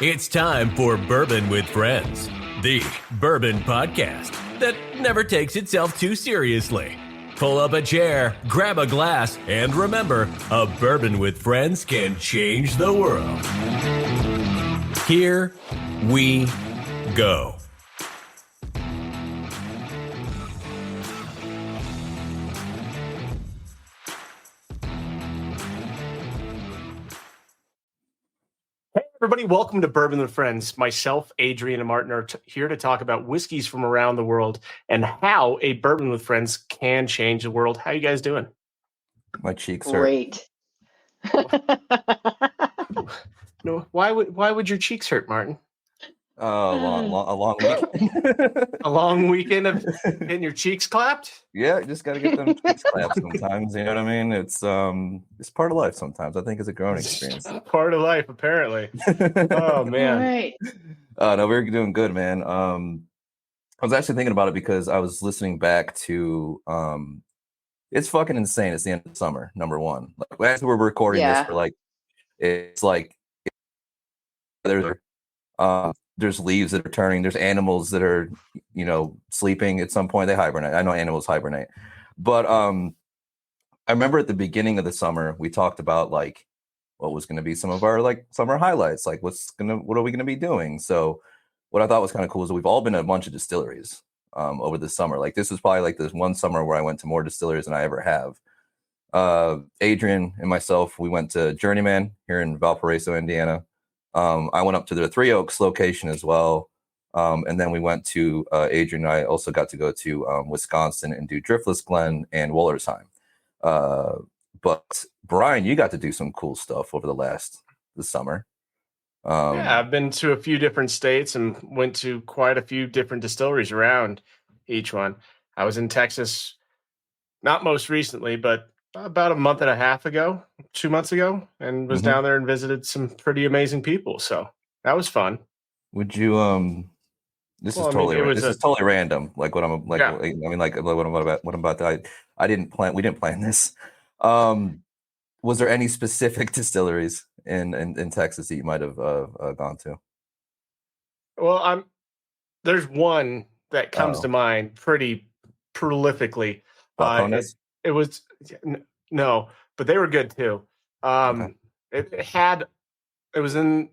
It's time for Bourbon with Friends, the bourbon podcast that never takes itself too seriously. Pull up a chair, grab a glass, and remember, a bourbon with friends can change the world. Here we go. Everybody, welcome to Bourbon with Friends. Myself, Adrian, and Martin are here to talk about whiskeys from around the world and how a bourbon with friends can change the world. How you guys doing? My cheeks hurt. Great. No, why would your cheeks hurt, Martin? A long weekend. A long weekend of getting your cheeks clapped? Yeah, you just got to get them cheeks clapped sometimes. You know what I mean? It's part of life sometimes. I think it's a growing experience. Part of life, apparently. Oh, man. Right. No, we're doing good, man. I was actually thinking about it because I was listening back to it's fucking insane. It's the end of summer, number one. Like, as we're recording this, for there's leaves that are turning. There's animals that are, sleeping at some point. They hibernate. I know animals hibernate. But I remember at the beginning of the summer, we talked about like what was going to be some of our like summer highlights. Like what are we going to be doing? So what I thought was kind of cool is that we've all been at a bunch of distilleries over the summer. Like this was probably like this one summer where I went to more distilleries than I ever have. Adrian and myself, we went to Journeyman here in Valparaiso, Indiana. I went up to the Three Oaks location as well. And then we went to Adrian and I also got to go to Wisconsin and do Driftless Glen and Wollersheim. But Brian, you got to do some cool stuff over the summer. Yeah, I've been to a few different states and went to quite a few different distilleries around each one. I was in Texas, not most recently, but about a month and a half ago, 2 months ago, and was down there and visited some pretty amazing people. So that was fun. Would you this is totally random. Like what I'm like, yeah. I mean, like what I'm about to, we didn't plan this. Was there any specific distilleries in Texas that you might have gone to? Well, there's one that comes to mind pretty prolifically. It was no, but they were good too. It was in,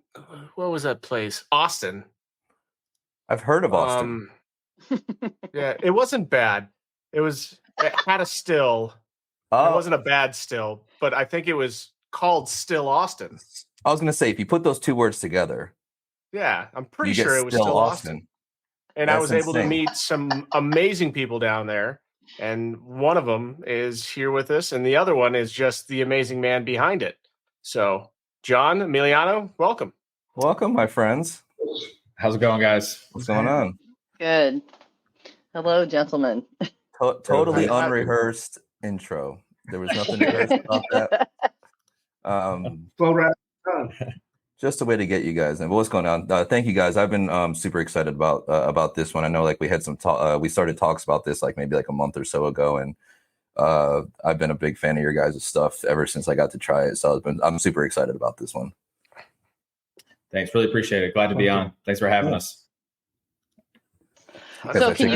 what was that place? Austin. I've heard of Austin. Yeah, it wasn't bad. It had a still. It wasn't a bad still, but I think it was called Still Austin. I was going to say, if you put those two words together. Yeah, I'm pretty sure it was Still Austin. And that's I was able to meet some amazing people down there. And one of them is here with us, and the other one is just the amazing man behind it. So, John Emiliano, welcome. Welcome, my friends. How's it going, guys? What's going on? Good. Hello, gentlemen. Totally unrehearsed intro. There was nothing rehearsed about that. Just a way to get you guys in. But what's going on? Thank you guys. I've been super excited about this one. I know like we had some we started talks about this like maybe like a month or so ago, and I've been a big fan of your guys' stuff ever since I got to try it. So I'm super excited about this one. Thanks, really appreciate it. Glad to be on. Thanks for having us. So can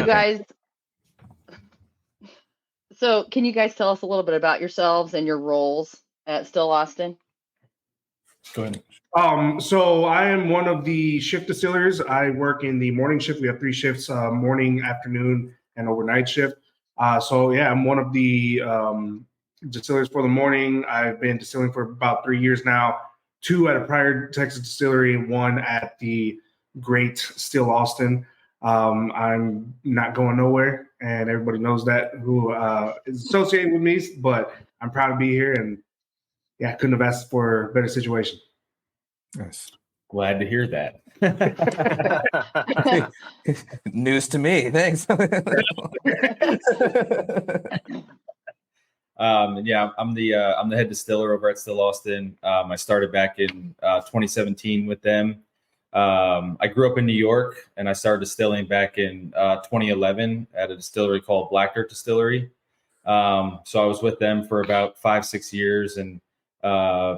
you guys tell us a little bit about yourselves and your roles at Still Austin? Go ahead. So I am one of the shift distillers. I work in the morning shift. We have 3 shifts, morning, afternoon, and overnight shift. I'm one of the distillers for the morning. I've been distilling for about 3 years now, 2 at a prior Texas distillery, 1 at the great Still Austin. I'm not going nowhere, and everybody knows that who is associated with me, but I'm proud to be here, and yeah, I couldn't have asked for a better situation. Nice. Glad to hear that. News to me. Thanks. I'm the head distiller over at Still Austin. I started back in 2017 with them. I grew up in New York, and I started distilling back in 2011 at a distillery called Black Dirt Distillery. So I was with them for about 5-6 years, and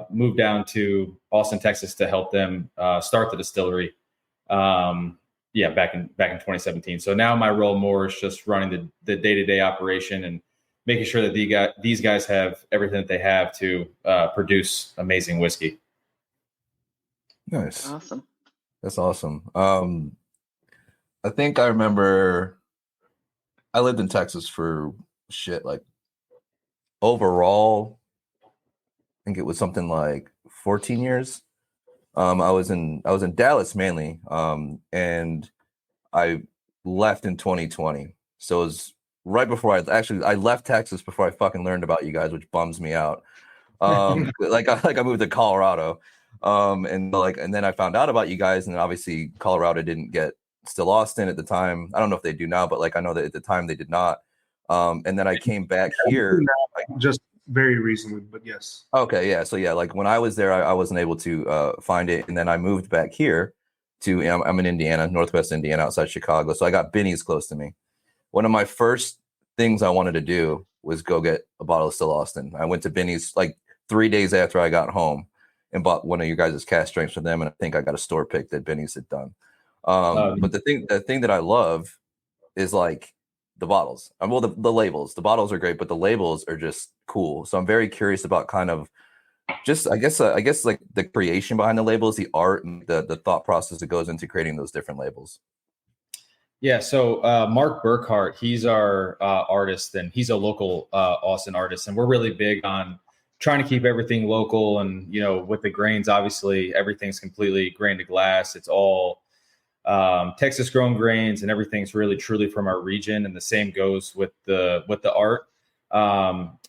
moved down to Austin, Texas to help them start the distillery. Back in 2017. So now my role more is just running the day-to-day operation and making sure that these guys have everything that they have to produce amazing whiskey. Nice. Awesome. That's awesome. I think I remember I lived in Texas for like overall, I think it was something like 14 years. I was in Dallas mainly, and I left in 2020. So it was right before I left Texas before I fucking learned about you guys, which bums me out. Like I moved to Colorado, and then I found out about you guys, and obviously Colorado didn't get Still Austin at the time. I don't know if they do now, but like I know that at the time they did not. And then I came back here. Just very recently, but yes. Okay, yeah. So yeah, like when I was there, I wasn't able to find it, and then I moved back here to. I'm in Indiana, Northwest Indiana, outside Chicago. So I got Binny's close to me. One of my first things I wanted to do was go get a bottle of Still Austin. I went to Binny's like 3 days after I got home and bought one of your guys' cast strengths for them, and I think I got a store pick that Binny's had done. But the thing that I love is like the bottles. Well, the labels. The bottles are great, but the labels are just cool. So I'm very curious about kind of just I guess like the creation behind the labels, the art, and the thought process that goes into creating those different labels. Yeah. So Mark Burkhart, he's our artist, and he's a local Austin artist, and we're really big on trying to keep everything local. And with the grains, obviously everything's completely grain to glass. It's all Texas grown grains, and everything's really truly from our region. And the same goes with the art.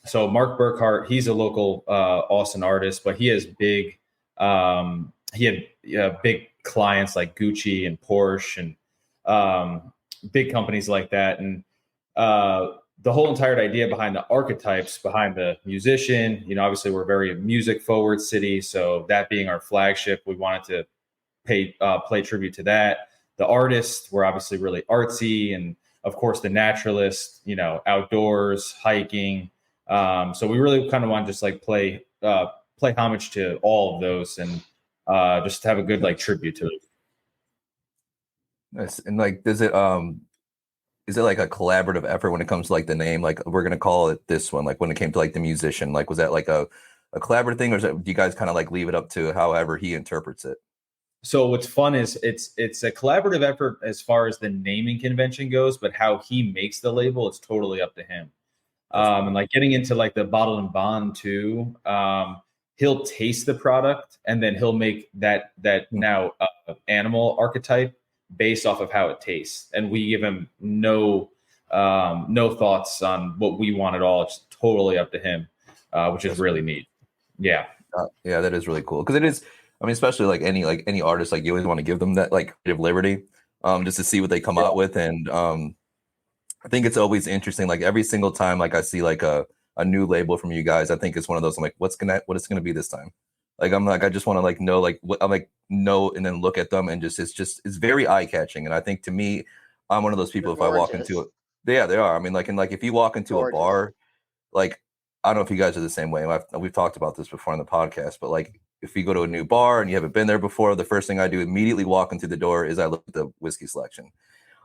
So Mark Burkhart, he's a local Austin artist, but he has big big clients like Gucci and Porsche and big companies like that. And the whole entire idea behind the archetypes behind the musician, obviously we're a very music forward city. So that being our flagship, we wanted to play tribute to that. The artist, we're obviously really artsy, and of course the naturalist, outdoors, hiking. So we really kind of want to just like play homage to all of those, and just have a good like tribute to it. Nice. And like, is it like a collaborative effort when it comes to like the name? Like we're gonna call it this one. Like when it came to like the musician, like was that like a collaborative thing, or do you guys kind of like leave it up to however he interprets it? So what's fun is it's a collaborative effort as far as the naming convention goes, but how he makes the label is totally up to him. And like getting into like the bottle and bond too, he'll taste the product and then he'll make that now animal archetype based off of how it tastes, and we give him no thoughts on what we want at all. It's totally up to him, which is really neat. Yeah, yeah, that is really cool because it is. I mean, especially like any artist, like you always want to give them that like creative liberty, just to see what they come out with. And I think it's always interesting. Like every single time, like I see like a new label from you guys, I think it's one of those. I'm like, what is gonna be this time? Like I'm like I just want to like know like what I'm like know and then look at them and it's very eye catching. And I think to me, I'm one of those people. If I walk into it, yeah, they are. I mean, like if you walk into a bar, like I don't know if you guys are the same way. We've talked about this before on the podcast, but like. If you go to a new bar and you haven't been there before, the first thing I do immediately walking through the door is I look at the whiskey selection.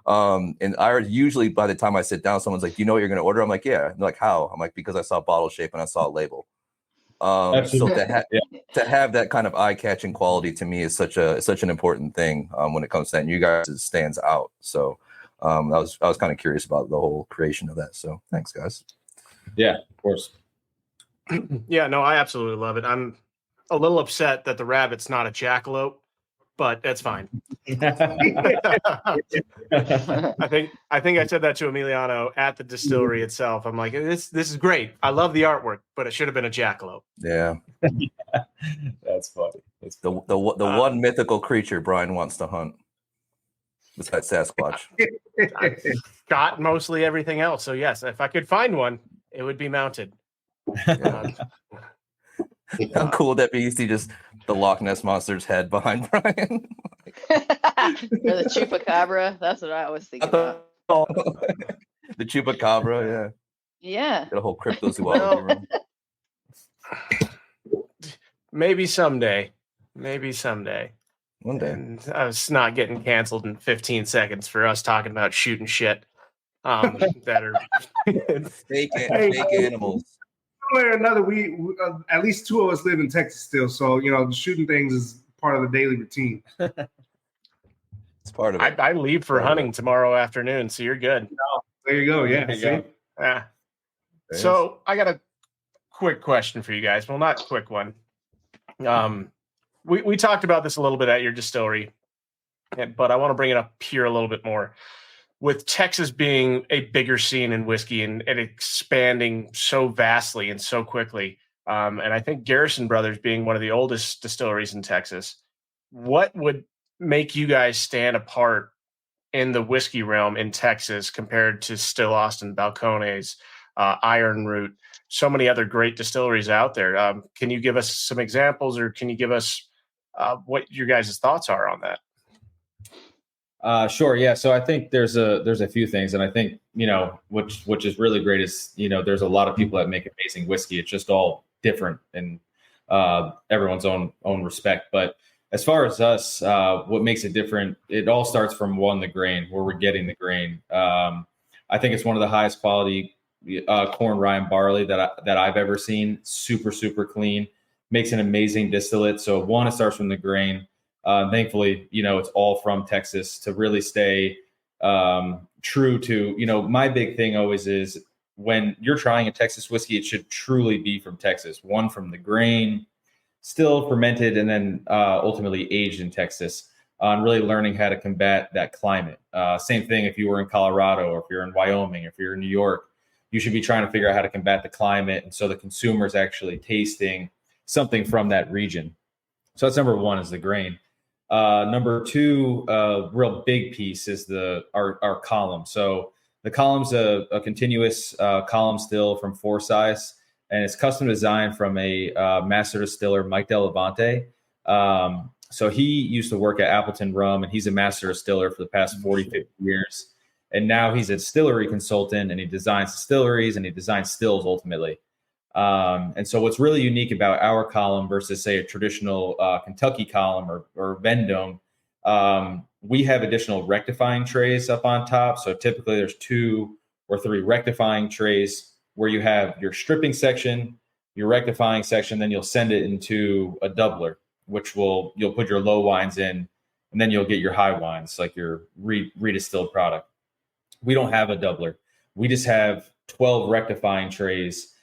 And I usually, by the time I sit down, someone's like, "Do you know what you're going to order?" I'm like, "Yeah." And they're like, "How?" I'm like, "Because I saw bottle shape and I saw a label." So to have that kind of eye-catching quality to me is such an important thing when it comes to that. And you guys, it stands out. So I was kind of curious about the whole creation of that. So thanks, guys. Yeah, of course. Yeah, no, I absolutely love it. I'm a little upset that the rabbit's not a jackalope, but that's fine. I think I said that to Emiliano at the distillery itself. I'm like, this is great. I love the artwork, but it should have been a jackalope. Yeah. That's funny. The one mythical creature Brian wants to hunt. Besides Sasquatch. I've got mostly everything else. So yes, if I could find one, it would be mounted. How cool would that be? You see just the Loch Ness Monster's head behind Brian. Or the chupacabra. That's what I always think about. The chupacabra, yeah. Yeah. Got a whole cryptozoology room. Maybe someday. One day. And I was not getting canceled in 15 seconds for us talking about shooting shit. That are Fake Hey, animals. one way or another, we at least two of us live in Texas still, so the shooting things is part of the daily routine. It's part of it. I leave for hunting tomorrow afternoon, so you're good. There you go. Yeah. There you See? go. Yeah. There So I got a quick question for you guys. Well, not a quick one. We talked about this a little bit at your distillery, but I want to bring it up here a little bit more. With Texas being a bigger scene in whiskey and expanding so vastly and so quickly, and I think Garrison Brothers being one of the oldest distilleries in Texas, what would make you guys stand apart in the whiskey realm in Texas compared to Still Austin, Balcones, Iron Root, so many other great distilleries out there? Can you give us some examples, or can you give us what your guys' thoughts are on that? Sure. Yeah. So I think there's a few things, and I think, which is really great is, there's a lot of people that make amazing whiskey. It's just all different in everyone's own respect. But as far as us, what makes it different, it all starts from the grain, where we're getting the grain. I think it's one of the highest quality corn, rye, and barley that I've ever seen. Super, super clean, makes an amazing distillate. So it starts from the grain. Thankfully, it's all from Texas to really stay true to, my big thing always is when you're trying a Texas whiskey, it should truly be from Texas. One, from the grain, still fermented, and then ultimately aged in Texas, on really learning how to combat that climate. Same thing if you were in Colorado, or if you're in Wyoming, or if you're in New York, you should be trying to figure out how to combat the climate. And so the consumer is actually tasting something from that region. So that's number one, is the grain. Number two, real big piece is our column. So the column's a continuous column still from Forsyth, and it's custom designed from a master distiller, Mike Delavante. So he used to work at Appleton Rum, and he's a master distiller for the past 40, 50 years. And now he's a distillery consultant, and he designs distilleries and he designs stills ultimately. And so what's really unique about our column versus, say, a traditional Kentucky column or Vendome, we have additional rectifying trays up on top. So typically there's 2 or 3 rectifying trays where you have your stripping section, your rectifying section, then you'll send it into a doubler, which you'll put your low wines in, and then you'll get your high wines, like your redistilled product. We don't have a doubler. We just have 12 rectifying trays,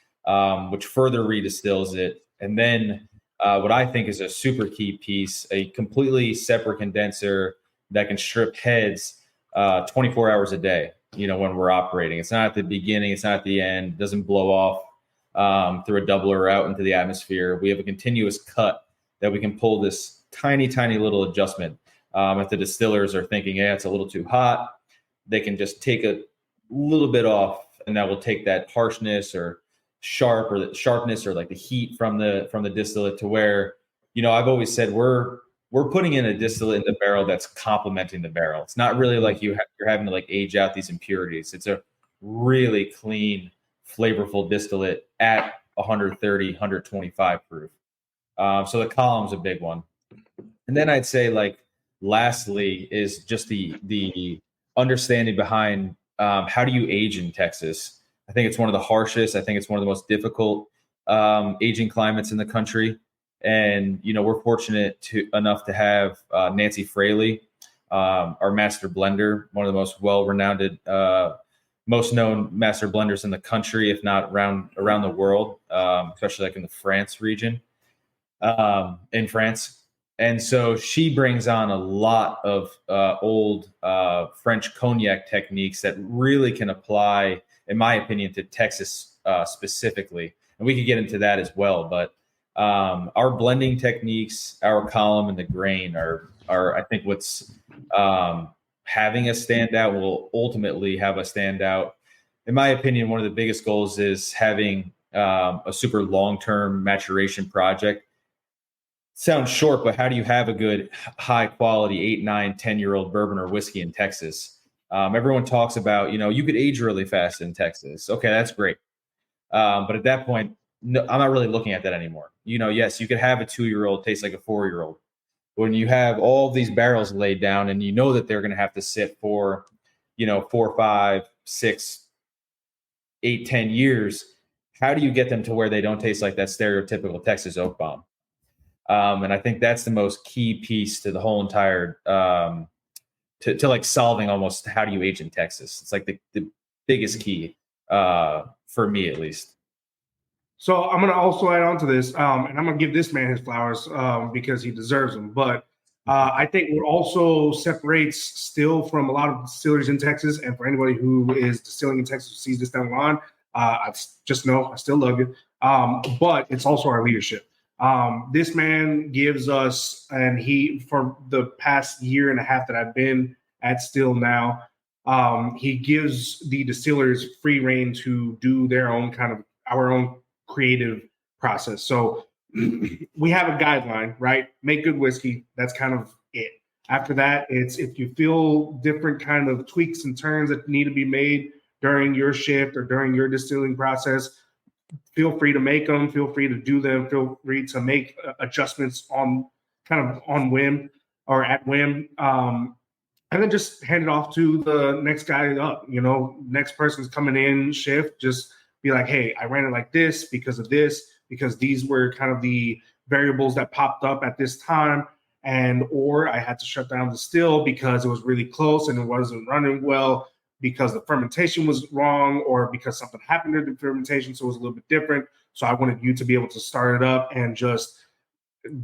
which further redistills it. And then what I think is a super key piece, a completely separate condenser that can strip heads 24 hours a day, when we're operating. It's not at the beginning, it's not at the end, it doesn't blow off through a doubler or out into the atmosphere. We have a continuous cut that we can pull this tiny, tiny little adjustment. If the distillers are thinking, yeah, it's a little too hot, they can just take a little bit off, and that will take that harshness or the sharpness or like the heat from the distillate to where, I've always said we're putting in a distillate in the barrel that's complementing the barrel. It's not really like you're having to like age out these impurities. It's a really clean, flavorful distillate at 130, 125 proof. So the column's a big one. And then I'd say, like, lastly is just the understanding behind how do you age in Texas. I think it's one of the harshest. I think it's one of the most difficult aging climates in the country. And, we're fortunate enough to have Nancy Fraley, our master blender, one of the most well-renowned, most known master blenders in the country, if not around the world, especially like in the France region, in France. And so she brings on a lot of old French cognac techniques that really can apply, in my opinion, to Texas specifically. And we could get into that as well. But our blending techniques, our column, and the grain are I think what's having us stand out, will ultimately have us stand out. In my opinion, one of the biggest goals is having a super long-term maturation project. Sounds short, but how do you have a good, high quality 8, 9, 10-year-old bourbon or whiskey in Texas? Everyone talks about, you could age really fast in Texas. Okay, that's great. But at that point, no, I'm not really looking at that anymore. Yes, you could have a 2-year-old taste like a 4-year-old. When you have all these barrels laid down and you know that they're going to have to sit for, 4, 5, 6, 8, 10 years, how do you get them to where they don't taste like that stereotypical Texas oak bomb? And I think that's the most key piece to the whole entire, to like solving almost how do you age in Texas. It's like the biggest key for me, at least. So I'm going to also add on to this, and I'm going to give this man his flowers because he deserves them. But I think what also separates still from a lot of distilleries in Texas, and for anybody who is distilling in Texas who sees this down the line, I just know I still love you. But it's also our leadership. This man gives us, and for the past year and a half that I've been at Still now, he gives the distillers free reign to do our own creative process. So we have a guideline, right? Make good whiskey. That's kind of it. After that, it's if you feel different kind of tweaks and turns that need to be made during your shift or during your distilling process, feel free to make them, feel free to do them, feel free to make adjustments on whim or at whim. And then just hand it off to the next guy up, next person's coming in shift, just be like, hey, I ran it like this, because these were kind of the variables that popped up at this time. Or I had to shut down the still because it was really close and it wasn't running well because the fermentation was wrong or because something happened to the fermentation. So it was a little bit different. So I wanted you to be able to start it up and just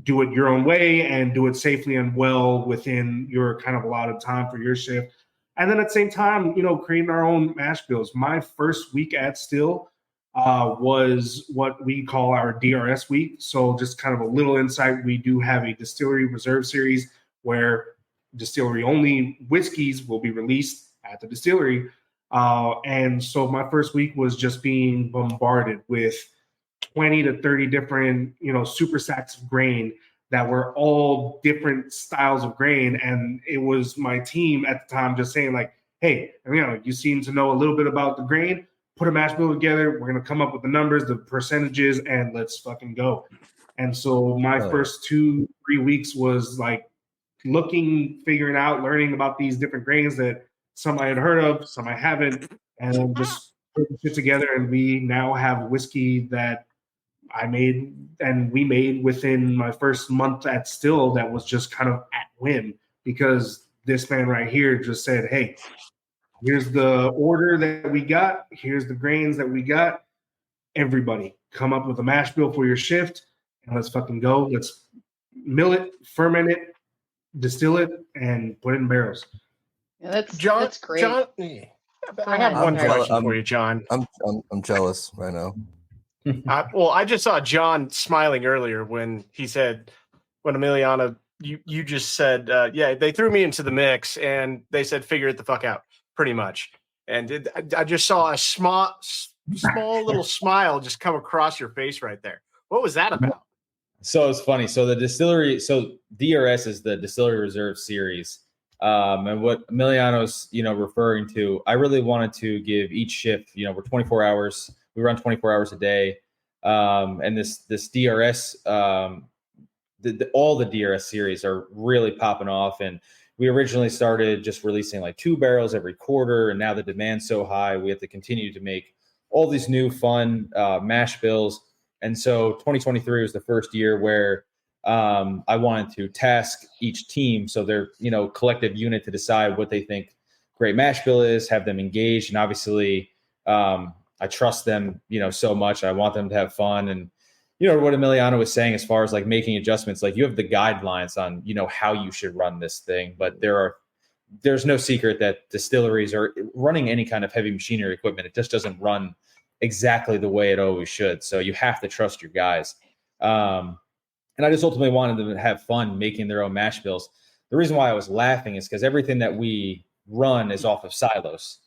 do it your own way and do it safely and well within your kind of allotted time for your shift. And then at the same time, creating our own mash bills. My first week at Still was what we call our DRS week. So just kind of a little insight. We do have a distillery reserve series where distillery only whiskeys will be released at the distillery. And so my first week was just being bombarded with 20 to 30 different, super sacks of grain that were all different styles of grain. And it was my team at the time just saying like, hey, you seem to know a little bit about the grain, put a mash bill together. We're going to come up with the numbers, the percentages, and let's fucking go. And so my first 2-3 weeks was like figuring out, learning about these different grains that some I had heard of, some I haven't, and just putting shit together. And we now have whiskey that we made within my first month at Still that was just kind of at whim because this man right here just said, hey, here's the order that we got. Here's the grains that we got. Everybody come up with a mash bill for your shift and let's fucking go. Let's mill it, ferment it, distill it, and put it in barrels. Yeah, that's great. John, I have one question for you, John. I'm jealous right now. I just saw John smiling earlier when he said, when Emiliano, you just said, yeah, they threw me into the mix and they said, figure it the fuck out, pretty much. And I just saw a small little smile just come across your face right there. What was that about? So it's funny. So the distillery, DRS is the Distillery Reserve Series. And what Emiliano's, referring to, I really wanted to give each shift, we're 24 hours. We run 24 hours a day. And this DRS, all the DRS series are really popping off. And we originally started just releasing like 2 barrels every quarter. And now the demand's so high, we have to continue to make all these new fun mash bills. And so 2023 was the first year where I wanted to task each team. So they're, collective unit to decide what they think great mash bill is, have them engaged. And obviously, I trust them, so much. I want them to have fun. And, what Emiliano was saying as far as like making adjustments, like you have the guidelines on, how you should run this thing. But there's no secret that distilleries are running any kind of heavy machinery equipment. It just doesn't run exactly the way it always should. So you have to trust your guys. And I just ultimately wanted them to have fun making their own mash bills. The reason why I was laughing is because everything that we run is off of silos.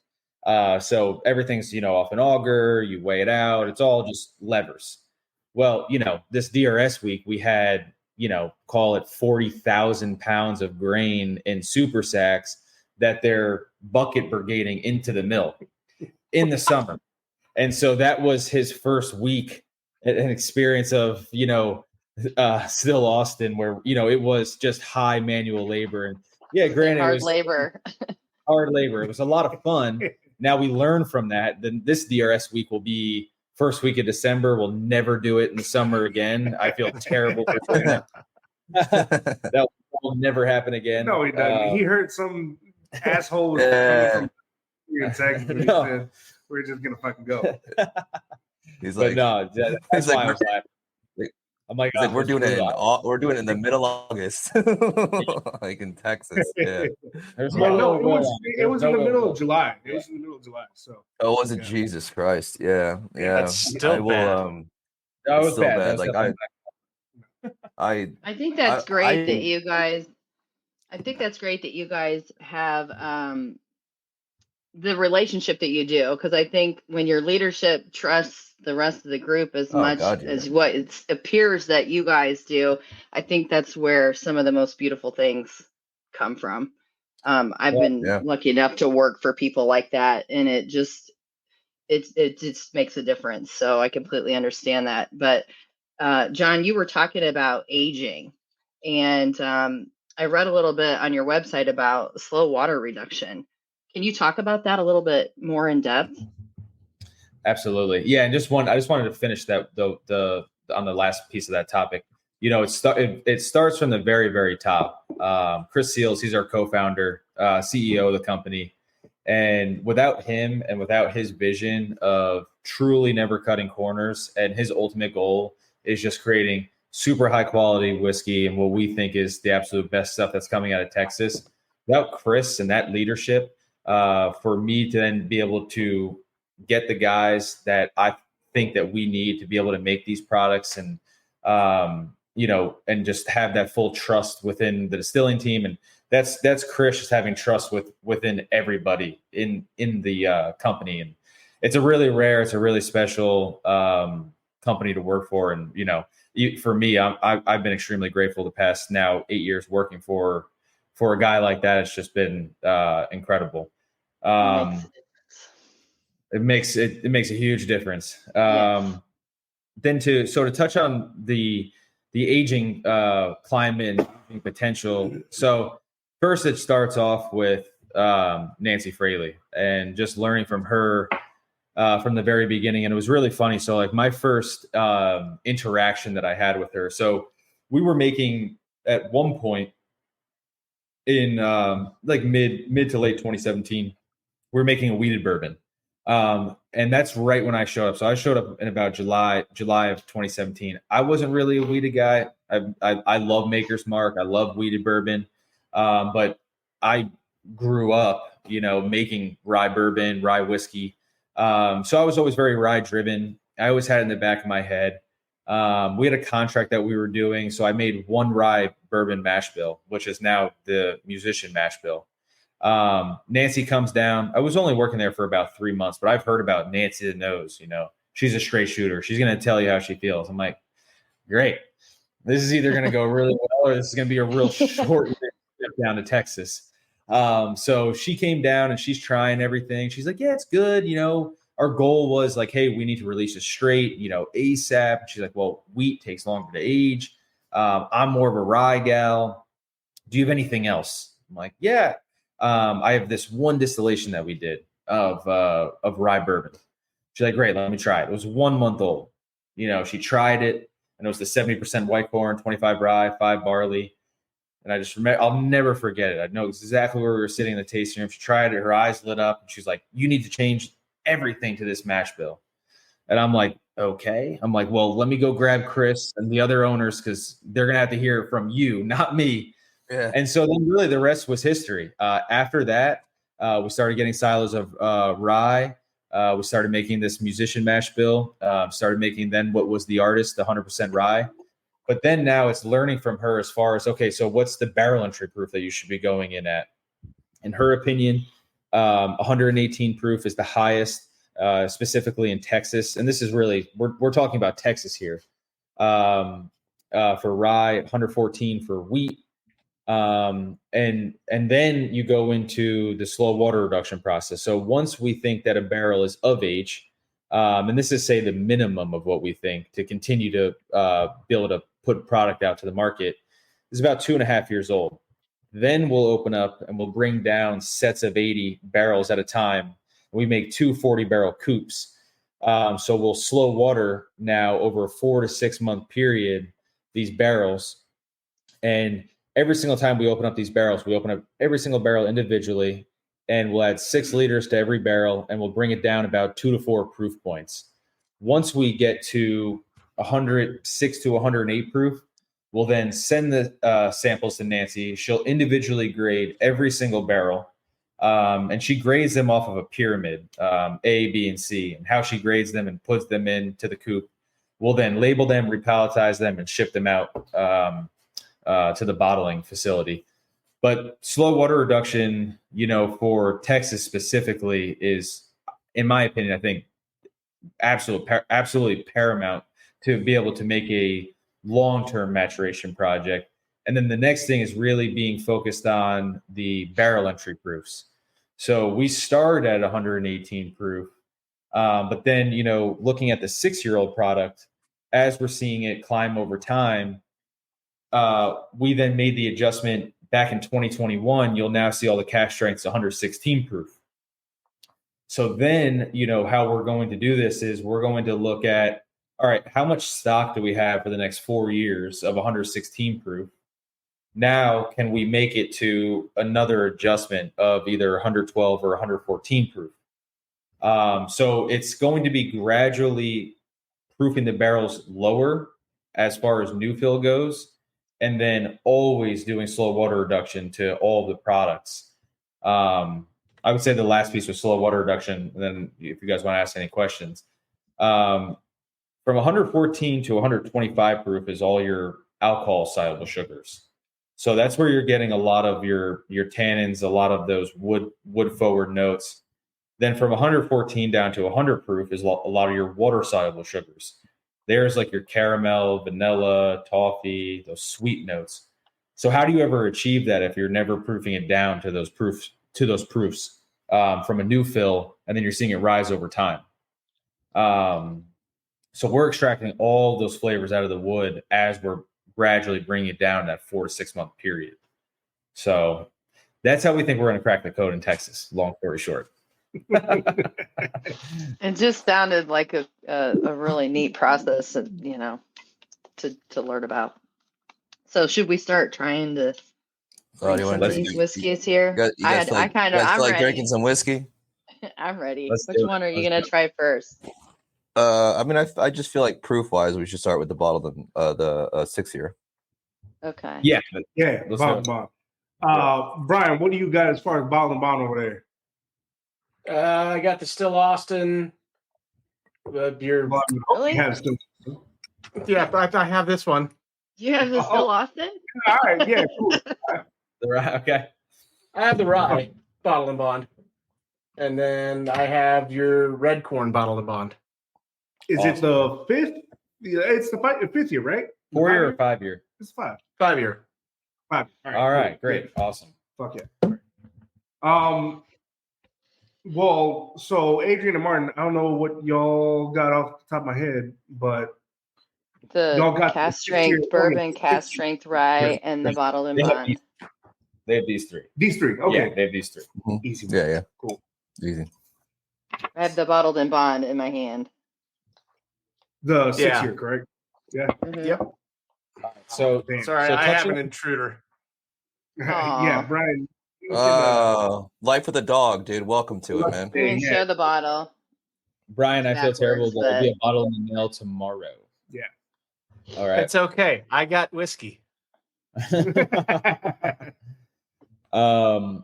So everything's, off an auger, you weigh it out. It's all just levers. Well, this DRS week, we had, call it 40,000 pounds of grain in super sacks that they're bucket brigading into the mill in the summer. And so that was his first week an experience of, still Austin where, it was just high manual labor. And yeah, granted, Hard it was labor. hard labor. It was a lot of fun. Now we learn from that. Then this DRS week will be first week of December. We'll never do it in the summer again. I feel terrible for doing it. That will never happen again. No, he doesn't. He heard some asshole was coming from here in Texas, and he said, "We're just gonna fucking go." He's But like, no, that's why I was laughing. I'm like, he's like, we're doing it in the middle of August, like in Texas. Yeah. There's Yeah, no, it was in the no middle go. of July. It was in the middle of July. So. Oh, was it? Yeah. Jesus Christ? Yeah. That's still I will. bad. That It's was still bad. bad. That was Like definitely I think that's great that I- you guys. I think that's great that you guys have the relationship that you do, because I think when your leadership trusts the rest of the group as much God, yeah. as what it appears that you guys do, I think that's where some of the most beautiful things come from. I've been lucky enough to work for people like that, and it just makes a difference. So I completely understand that. But John, you were talking about aging, and I read a little bit on your website about slow water reduction. Can you talk about that a little bit more in depth? Absolutely. Yeah. And I just wanted to finish that on the last piece of that topic. It starts from the very, very top. Chris Seals, he's our co-founder, CEO of the company. And without him and without his vision of truly never cutting corners, and his ultimate goal is just creating super high quality whiskey and what we think is the absolute best stuff that's coming out of Texas. Without Chris and that leadership, for me to then be able to get the guys that I think that we need to be able to make these products, and and just have that full trust within the distilling team. And that's Chris just having trust within everybody in the company. And it's a really special company to work for. And for me, I've been extremely grateful the past now 8 years working for a guy like that. It's just been incredible. It makes a huge difference. Yes. Then to touch on the aging climate and potential. So first, it starts off with Nancy Fraley, and just learning from her from the very beginning. And it was really funny. So like my first interaction that I had with her. So we were making at one point in like mid to late 2017, we were making a wheated bourbon. And that's right when I showed up. So I showed up in about July of 2017. I wasn't really a wheated guy. I love Maker's Mark. I love wheated bourbon. But I grew up, making rye bourbon, rye whiskey. So I was always very rye driven. I always had it in the back of my head. We had a contract that we were doing. So I made one rye bourbon mash bill, which is now the musician mash bill. Nancy comes down. I was only working there for about 3 months, but I've heard about Nancy the Nose. She's a straight shooter. She's going to tell you how she feels. I'm like, great. This is either going to go really well, or this is going to be a real short trip down to Texas. So she came down and she's trying everything. She's like, yeah, it's good. Our goal was like, hey, we need to release it straight, ASAP. She's like, well, wheat takes longer to age. I'm more of a rye gal. Do you have anything else? I'm like, yeah. I have this one distillation that we did of rye bourbon. She's like, great, let me try it. It was 1 month old. She tried it, and it was the 70% white corn, 25 rye, 5 barley. And I just remember, I'll never forget it. I know exactly where we were sitting in the tasting room. She tried it, her eyes lit up, and she's like, you need to change everything to this mash bill. And I'm like, okay. I'm like, well, let me go grab Chris and the other owners, because they're going to have to hear it from you, not me. Yeah. And so then really the rest was history. After that, we started getting silos of rye. We started making this musician mash bill, started making then what was the artist, the 100% rye. But then now it's learning from her as far as, okay, so what's the barrel entry proof that you should be going in at? In her opinion, 118 proof is the highest, specifically in Texas. And this is really, we're talking about Texas here. For rye, 114 for wheat. And then you go into the slow water reduction process. So once we think that a barrel is of age, And this is, say, the minimum of what we think to continue to be able to put product out to the market, is about 2.5 years old. Then we'll open up and we'll bring down sets of 80 barrels at a time. We make 2 40-barrel coupes. So we'll slow water now over a 4 to 6 month period, these barrels. And every single time we open up these barrels, we open up every single barrel individually, and we'll add 6 liters to every barrel, and we'll bring it down about 2 to 4 proof points. Once we get to 106 to 108 proof, we'll then send the samples to Nancy. She'll individually grade every single barrel, and she grades them off of a pyramid, A, B, and C. And how she grades them and puts them into the coupe, we'll then label them, repalletize them, and ship them out to the bottling facility. But slow water reduction, for Texas specifically, is, in my opinion, I think absolutely paramount to be able to make a long-term maturation project. And then the next thing is really being focused on the barrel entry proofs. So we start at 118 proof, but then, looking at the 6-year-old product, as we're seeing it climb over time, we then made the adjustment back in 2021. You'll now see all the cash strengths 116 proof. So then, how we're going to do this is we're going to look at, all right, how much stock do we have for the next 4 years of 116 proof? Now, can we make it to another adjustment of either 112 or 114 proof? So it's going to be gradually proofing the barrels lower as far as new fill goes, and then always doing slow water reduction to all of the products. I would say the last piece was slow water reduction. And then if you guys want to ask any questions, from 114 to 125 proof is all your alcohol soluble sugars. So that's where you're getting a lot of your tannins, a lot of those wood forward notes. Then from 114 down to 100 proof is a lot of your water soluble sugars. There's like your caramel, vanilla, toffee, those sweet notes. So how do you ever achieve that if you're never proofing it down to those proofs from a new fill, and then you're seeing it rise over time? So we're extracting all those flavors out of the wood as we're gradually bringing it down in that 4 to 6 month period. So that's how we think we're going to crack the code in Texas. Long story short. It just sounded like a really neat process, to learn about. So should we start trying to bring some of these whiskeys here? I'm ready. Drinking some whiskey. I'm ready. Which one are you going to try first? I just feel like proof wise, we should start with the bottle, the 6-year. Okay. Yeah. Bottle. Brian, what do you got as far as bottle and bond over there? I got the Still Austin beer. Really? Yeah, I have this one. You have the Still Austin? All right, yeah, cool. The rye, okay. I have the rye bottle and bond, and then I have your red corn bottle and bond. Is awesome. It the fifth? It's the 5th year, right? 4-year or 5-year? It's 5. 5-year. 5. All right, great, awesome. Fuck yeah. Well, so Adrian and Martin, I don't know what y'all got off the top of my head, but y'all got cast strength bourbon, cast strength rye, and the bottle and bond. They have these 3. These 3, okay. Yeah, they have these 3. Mm-hmm. Easy. Yeah. Cool. Easy. I have the bottled and bond in my hand. The 6-year, correct? Yeah. Mm-hmm. Yep. So sorry, I have an intruder. Yeah, Brian. Life with a dog, dude. Welcome to it, man. You can show the bottle. Brian, I feel terrible. There'll be a bottle in the mail tomorrow. Yeah. All right. It's okay. I got whiskey. So a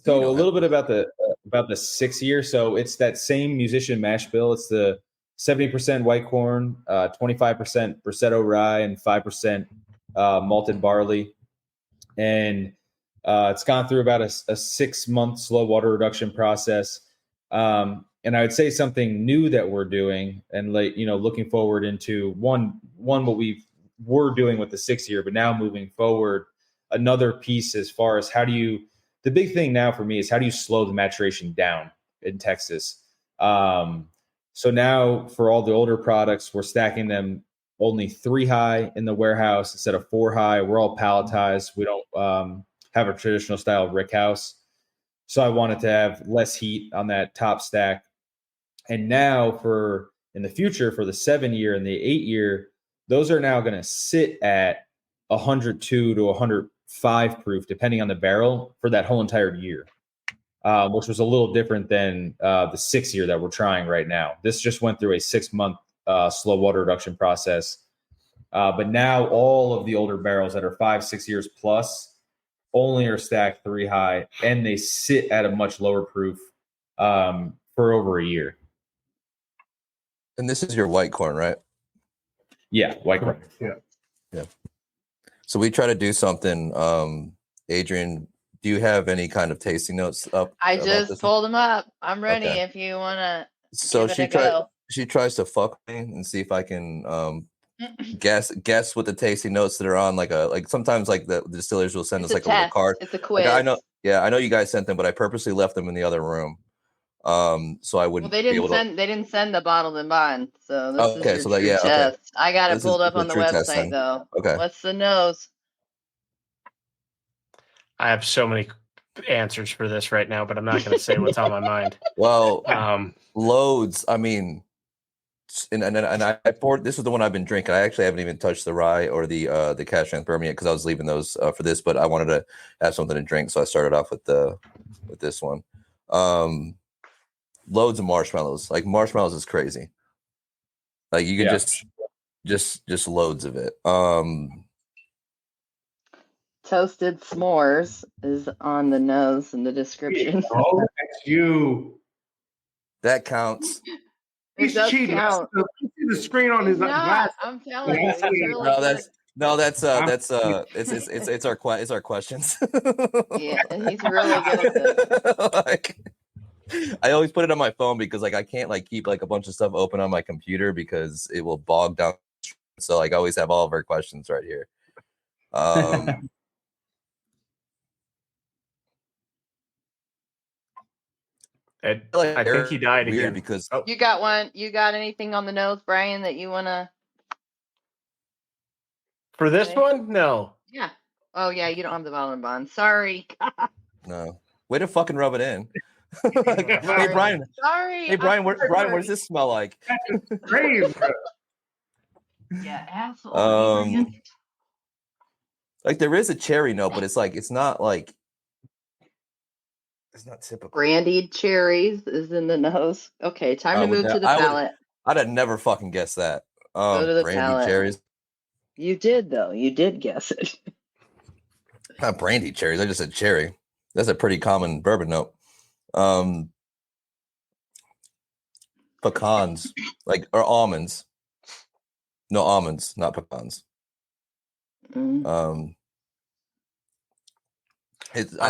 little bit about the 6-year. So it's that same musician mash bill. It's the 70% white corn, 25% Bracetto rye, and 5% malted barley. And it's gone through about a 6-month slow water reduction process. And I would say something new that we're doing, and looking forward into one what we're doing with the 6-year, but now moving forward, another piece as far as the big thing now for me is how do you slow the maturation down in Texas? So now for all the older products, we're stacking them only 3 high in the warehouse instead of 4 high. We're all palletized. We don't have a traditional style rick house. So I wanted to have less heat on that top stack. And now for in the future, for the 7-year and the 8-year, those are now going to sit at 102 to 105 proof, depending on the barrel, for that whole entire year. Which was a little different than the 6-year that we're trying right now. This just went through a 6-month slow water reduction process. But now all of the older barrels that are 5-6 years plus only are stacked 3 high, and they sit at a much lower proof for over a year. And this is your white corn, right? Yeah, white corn. Yeah. So we try to do something. Adrian, do you have any kind of tasting notes up? I just pulled them up. I'm ready if you want to. So she tries to fuck me and see if I can guess what the tasting notes that are on like sometimes like the distillers will send us like a little card. It's a quiz. Like, I know you guys sent them, but I purposely left them in the other room. So I wouldn't. Well, they didn't send the bottled and bond. So this is your true test. Okay. I got it pulled up on the website though. Okay. What's the nose? I have so many answers for this right now, but I'm not going to say what's on my mind. Well, loads. I mean, and I poured. This is the one I've been drinking. I actually haven't even touched the rye or the cash strength bourbon yet because I was leaving those for this. But I wanted to have something to drink, so I started off with this one. Loads of marshmallows. Like marshmallows is crazy. Like you can just loads of it. Toasted s'mores is on the nose in the description. Oh, that's you. That counts. He's cheating. You see the screen on his glass. I'm telling you. It's our questions. Yeah, and he's really good at this. I always put it on my phone because like I can't like keep like a bunch of stuff open on my computer because it will bog down. So like I always have all of our questions right here. I think he died again because you got one. You got anything on the nose, Brian, that you wanna? For this one, no. Yeah. Oh yeah, you don't have the bottle and bond. Sorry. No. Way to fucking rub it in. Hey Brian. Sorry. Hey Brian, what does this smell like? Crazy. Yeah, asshole. Like there is a cherry note, but it's not typical. Brandied cherries is in the nose. Okay, time to move to the palate. I'd have never fucking guessed that. Go to the brandied palate. Cherries. You did though. You did guess it. Not brandied cherries. I just said cherry. That's a pretty common bourbon note. Pecans, or almonds. No, almonds, not pecans. I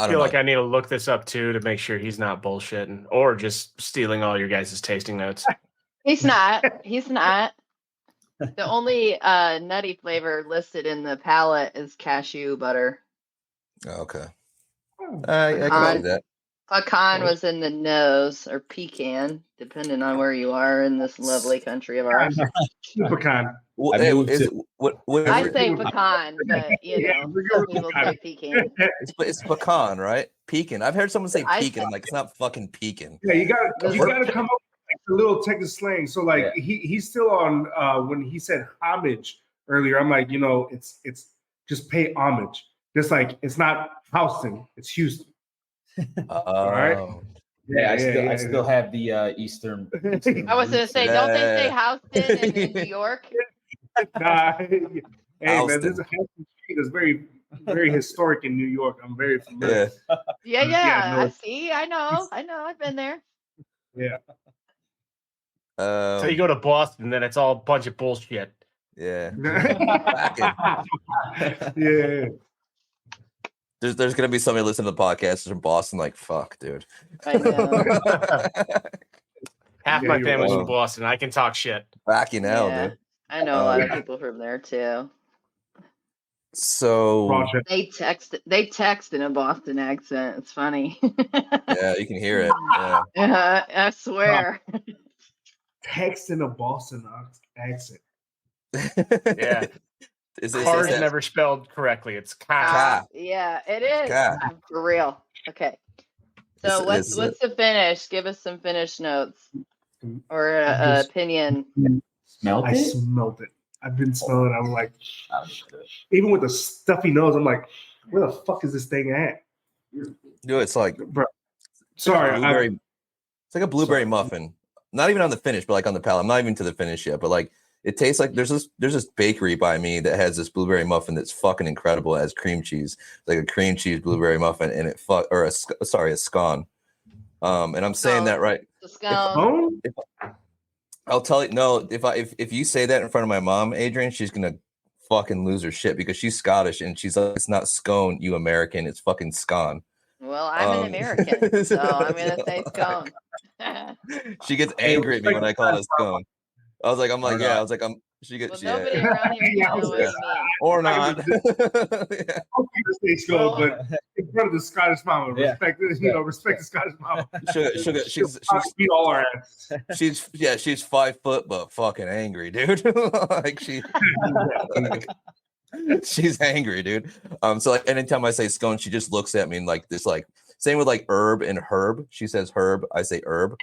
feel like I need to look this up too to make sure he's not bullshitting or just stealing all your guys' tasting notes. He's not. He's not. The only nutty flavor listed in the palate is cashew butter. Okay. I can see that. Pecan was in the nose, or pecan, depending on where you are in this lovely country of ours. Pecan. I say pecan, but some people say pecan. It's pecan, right? Pecan. I've heard someone say pecan. I'm like, it's not fucking pecan. Yeah, you gotta come up with a little Texas slang. So he's still on when he said homage earlier. I'm like, it's just pay homage. Just like it's not Houston, it's Houston. All right. Yeah, I still have the Eastern. I was gonna say, don't they say Houston in New York? Nah, hey man, this is a Houston street that's very, very historic in New York. I'm very familiar. Yeah. I see. I know. I've been there. Yeah. So you go to Boston, then it's all a bunch of bullshit. Yeah. Yeah. There's gonna be somebody listening to the podcast from Boston, like, fuck, dude. I know. Half my family's from Boston. I can talk shit. Fucking hell, dude. I know a lot of people from there too. So they text in a Boston accent. It's funny. Yeah, you can hear it. Yeah. I swear. text in a Boston accent. Yeah. Cars never spelled correctly. It's Ka. Yeah, it is. For real. Okay. So what's the finish? Give us some finish notes or opinion. I smelled it. I've been smelling it. I'm like, even with the stuffy nose, I'm like, where the fuck is this thing at? Dude, it's like, sorry, it's like a blueberry muffin. Not even on the finish, but like on the palate. I'm not even to the finish yet, but like it tastes like there's this bakery by me that has this blueberry muffin that's fucking incredible. It has cream cheese, like a cream cheese blueberry muffin, and a scone. And I'm saying that right. The scone. I'll tell you, no, if you say that in front of my mom, Adrian, she's gonna fucking lose her shit because she's Scottish and she's like, it's not scone, you American, it's fucking scone. Well, I'm an American, so I'm gonna say scone. She gets angry at me when I call it a scone. She gets nobody around here knows what you mean. Or not. Scone, but in front of the Scottish mama, respect the Scottish mama. She's all our ass. She's 5 foot but fucking angry, dude. Like she's angry, dude. So like anytime I say scone, she just looks at me and like this, like same with like herb and herb. She says herb, I say herb.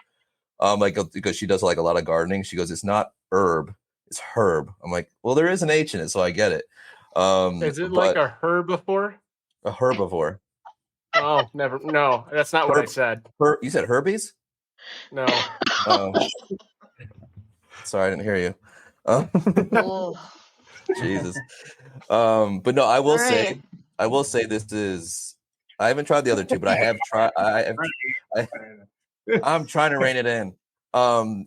Like because she does like a lot of gardening. She goes, it's not herb, it's herb. I'm like, well, there is an H in it, so I get it. Is it like a herbivore? A herbivore. Oh, never. No, that's not what I said. You said herbies? No. Sorry, I didn't hear you. Jesus. But no, I will say this is. I haven't tried the other two, but I have tried. I'm trying to rein it in.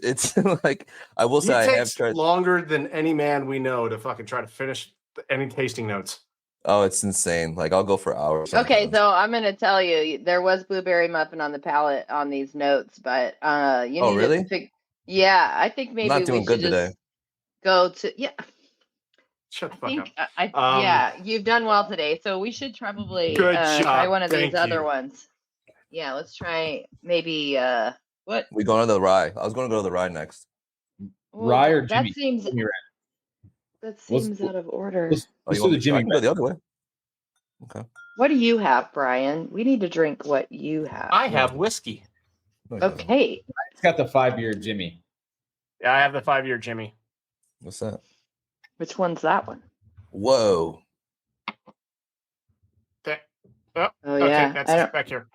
It's like I will say I have tried longer than any man we know to fucking try to finish any tasting notes. Oh, it's insane. Like I'll go for hours. Sometimes. Okay, so I'm gonna tell you, there was blueberry muffin on the palate on these notes, but you need really? to pick. Yeah, I think maybe I'm not doing we good should today. just go to Shut the fuck up. Yeah, you've done well today, so we should probably try one of these other ones. Yeah, let's try maybe what? We going to the rye. I was going to go to the rye next. Rye or Jimmy? That seems out of order. Let's do the Jimmy. Go the other way. Okay. What do you have, Brian? We need to drink what you have. I have whiskey. Okay. It's got the 5-year Jimmy. Yeah, I have the 5-year Jimmy. What's that? Which one's that one? Whoa. Okay, that's back here.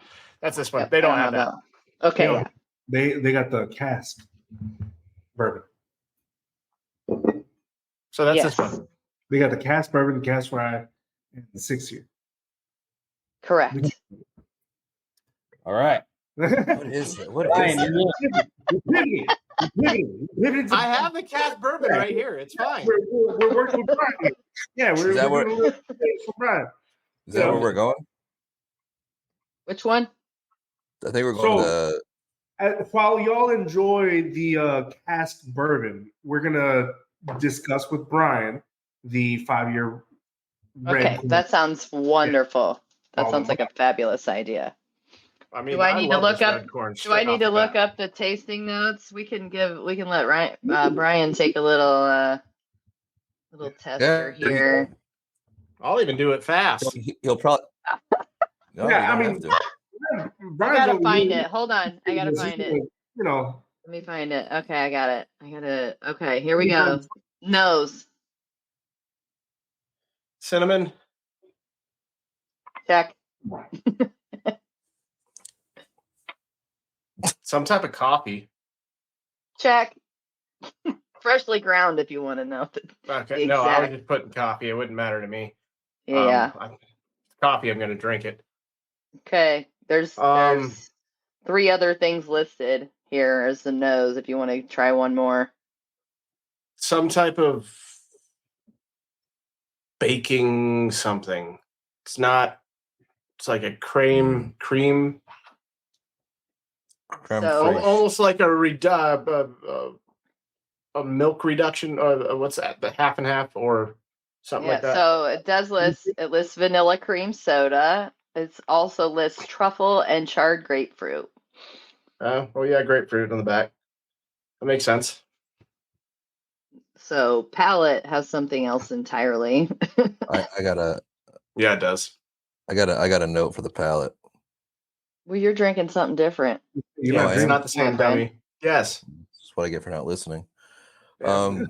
That's this one. They don't have that. Okay. They got the cask bourbon. So that's this one. They got the cask bourbon, the cask rye, and the 6-year. Correct. All right. What is it? I have the cask bourbon right here. It's fine. We're working with Brian. Yeah, we're working with Brian. Is that where we're going? Which one? I think we're going to while y'all enjoy the cask bourbon, we're gonna discuss with Brian the 5-year red. Okay, that sounds wonderful. That sounds like a fabulous idea. I mean, do I need to look up? Do I need to look up the tasting notes? We can let Brian take a little tester here. I'll even do it fast. He'll probably. No, yeah, I mean, I gotta find it. Hold on, I gotta find it. Let me find it. Okay, I got it. Okay, here we go. Nose. Cinnamon. Check. Some type of coffee. Check. Freshly ground, if you want to know. Okay, no, I was just putting coffee. It wouldn't matter to me. Yeah. Coffee, I'm going to drink it. Okay, there's 3 other things listed here as the nose. If you want to try one more. Some type of baking something. It's not. It's like a cream. So, almost like a milk reduction, or what's that? The half and half, or something like that. So it does list. It lists vanilla cream soda. It also lists truffle and charred grapefruit. Oh yeah, grapefruit on the back. That makes sense. So palate has something else entirely. I gotta. Yeah, it does. I got a note for the palate. Well, you're drinking something different. It's not the same, dummy. Yes. That's what I get for not listening. Yeah.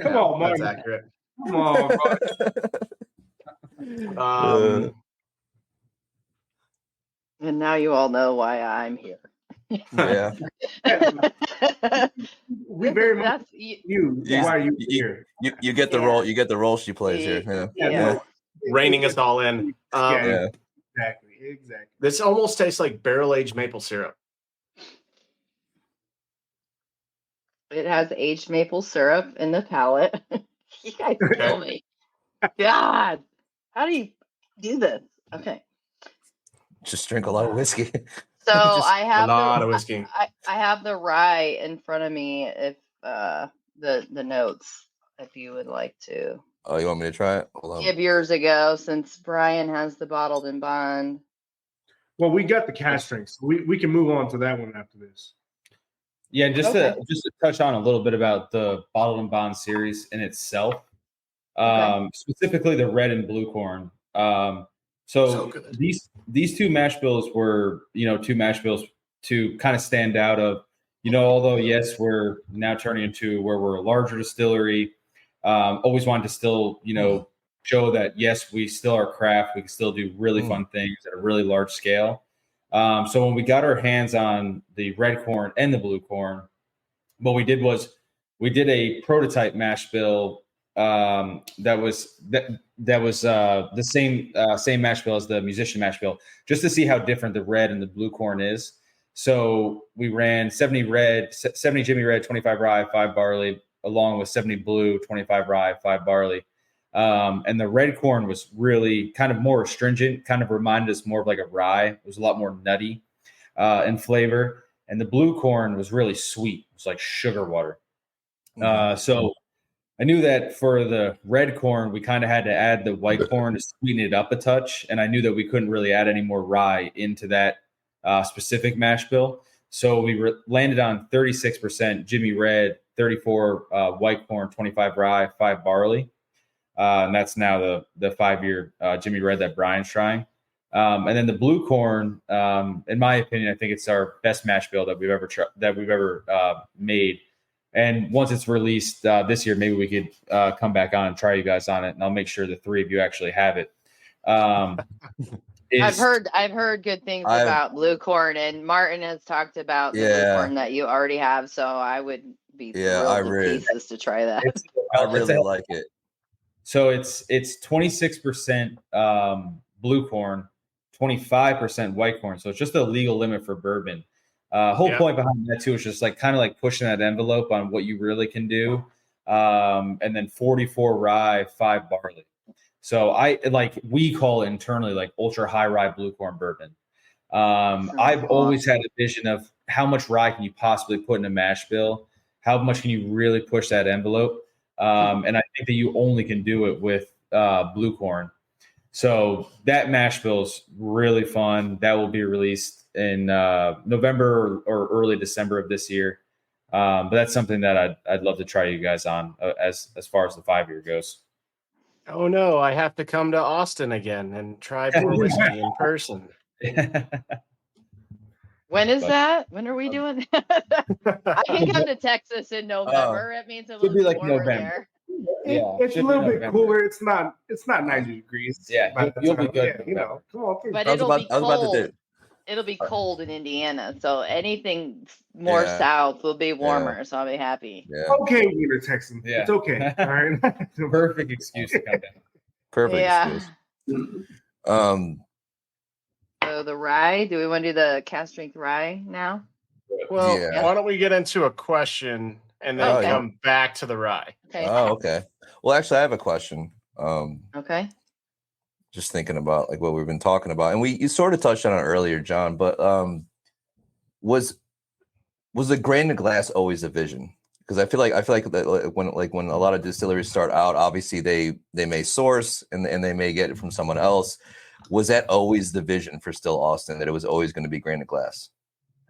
Come on, Mark. That's accurate. Come on, bro. And now you all know why I'm here. Yeah. We very much you. Why are you here? You get the role. You get the role she plays here. Yeah. Reining us all in. Exactly. This almost tastes like barrel-aged maple syrup. It has aged maple syrup in the palate. You guys kill me. God, how do you do this? Okay. Just drink a lot of whiskey. So I have a lot of whiskey. I have the rye in front of me. If the notes, if you would like to. Oh, you want me to try it? Hold on. Give yours a go, since Brian has the bottled in bond. Well, we got the cask strength, so we can move on to that one after this. Yeah, and just to touch on a little bit about the bottled and bond series in itself, specifically the red and blue corn. So these two mash bills were, two mash bills to kind of stand out of, although yes, we're now turning into where we're a larger distillery. Always wanted to still, show that yes, we still are craft. We can still do really fun things at a really large scale. So when we got our hands on the red corn and the blue corn, what we did was we did a prototype mash bill that was the same mash bill as the musician mash bill, just to see how different the red and the blue corn is. So we ran 70 Jimmy Red, 25 rye, 5 barley, along with 70 blue, 25 rye, 5 barley. And the red corn was really kind of more astringent, kind of reminded us more of like a rye. It was a lot more nutty in flavor. And the blue corn was really sweet. It was like sugar water. So I knew that for the red corn, we kind of had to add the white corn to sweeten it up a touch. And I knew that we couldn't really add any more rye into that specific mash bill. So we landed on 36% Jimmy Red, 34 white corn, 25 rye, 5 barley. And that's now the 5-year Jimmy Red that Brian's trying. And then the blue corn, in my opinion, I think it's our best mash bill that we've ever made. And once it's released this year, maybe we could come back on and try you guys on it, and I'll make sure the 3 of you actually have it. I've heard good things about blue corn, and Martin has talked about the blue corn that you already have. So I would be thrilled to pieces to try that. I really like it. So it's 26% blue corn, 25% white corn. So it's just a legal limit for bourbon. Whole point behind that too is just like kind of like pushing that envelope on what you really can do. And then 44 rye, 5 barley. So we call it internally like ultra high rye blue corn bourbon. I've always had a vision of how much rye can you possibly put in a mash bill? How much can you really push that envelope? And I think that you only can do it with blue corn. So that mash bill is really fun. That will be released in November or early December of this year. But that's something that I'd love to try you guys on as far as the 5-year goes. Oh no, I have to come to Austin again and try more whiskey in person. When is that? When are we doing that? I can come to Texas in November. It means a little bit like warmer there. Yeah, it's a little bit cooler. It's not 90 degrees. Yeah, you'll be good. Yeah, come on through. But it'll be cold. It'll be cold in Indiana, so anything more south will be warmer. So I'll be happy. Yeah. Okay, Wiener Texan. Yeah. It's okay. All right. Perfect excuse to come down. Perfect excuse. So the rye. Do we want to do the cask strength rye now? Well, why don't we get into a question and then come back to the rye? Okay. Oh, okay. Well, actually, I have a question. Okay. Just thinking about like what we've been talking about, and you sort of touched on it earlier, John. But was the grain to glass always a vision? Because I feel like that when a lot of distilleries start out, obviously they may source and they may get it from someone else. Was that always the vision for Still Austin, that it was always going to be grain to glass?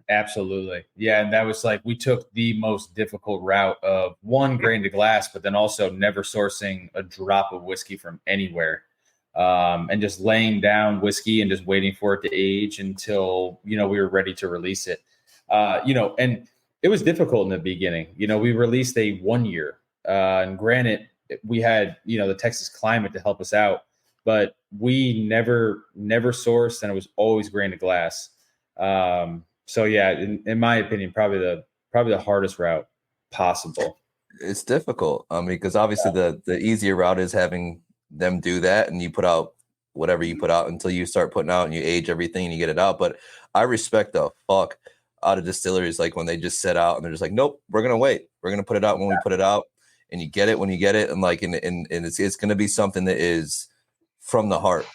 Absolutely. Yeah. And that was like, we took the most difficult route of one, grain to glass, but then also never sourcing a drop of whiskey from anywhere. And just laying down whiskey and just waiting for it to age until, we were ready to release it. And it was difficult in the beginning. We released a 1 year, and granted, we had, the Texas climate to help us out, but we never sourced, and it was always grain to glass. So yeah, in my opinion, probably the hardest route possible. It's difficult. I mean, because obviously the easier route is having them do that, and you put out whatever you put out until you start putting out and you age everything and you get it out. But I respect the fuck out of distilleries, like when they just set out and they're just like, nope, we're gonna wait. We're gonna put it out when we put it out, and you get it when you get it, and like and it's gonna be something that is from the heart.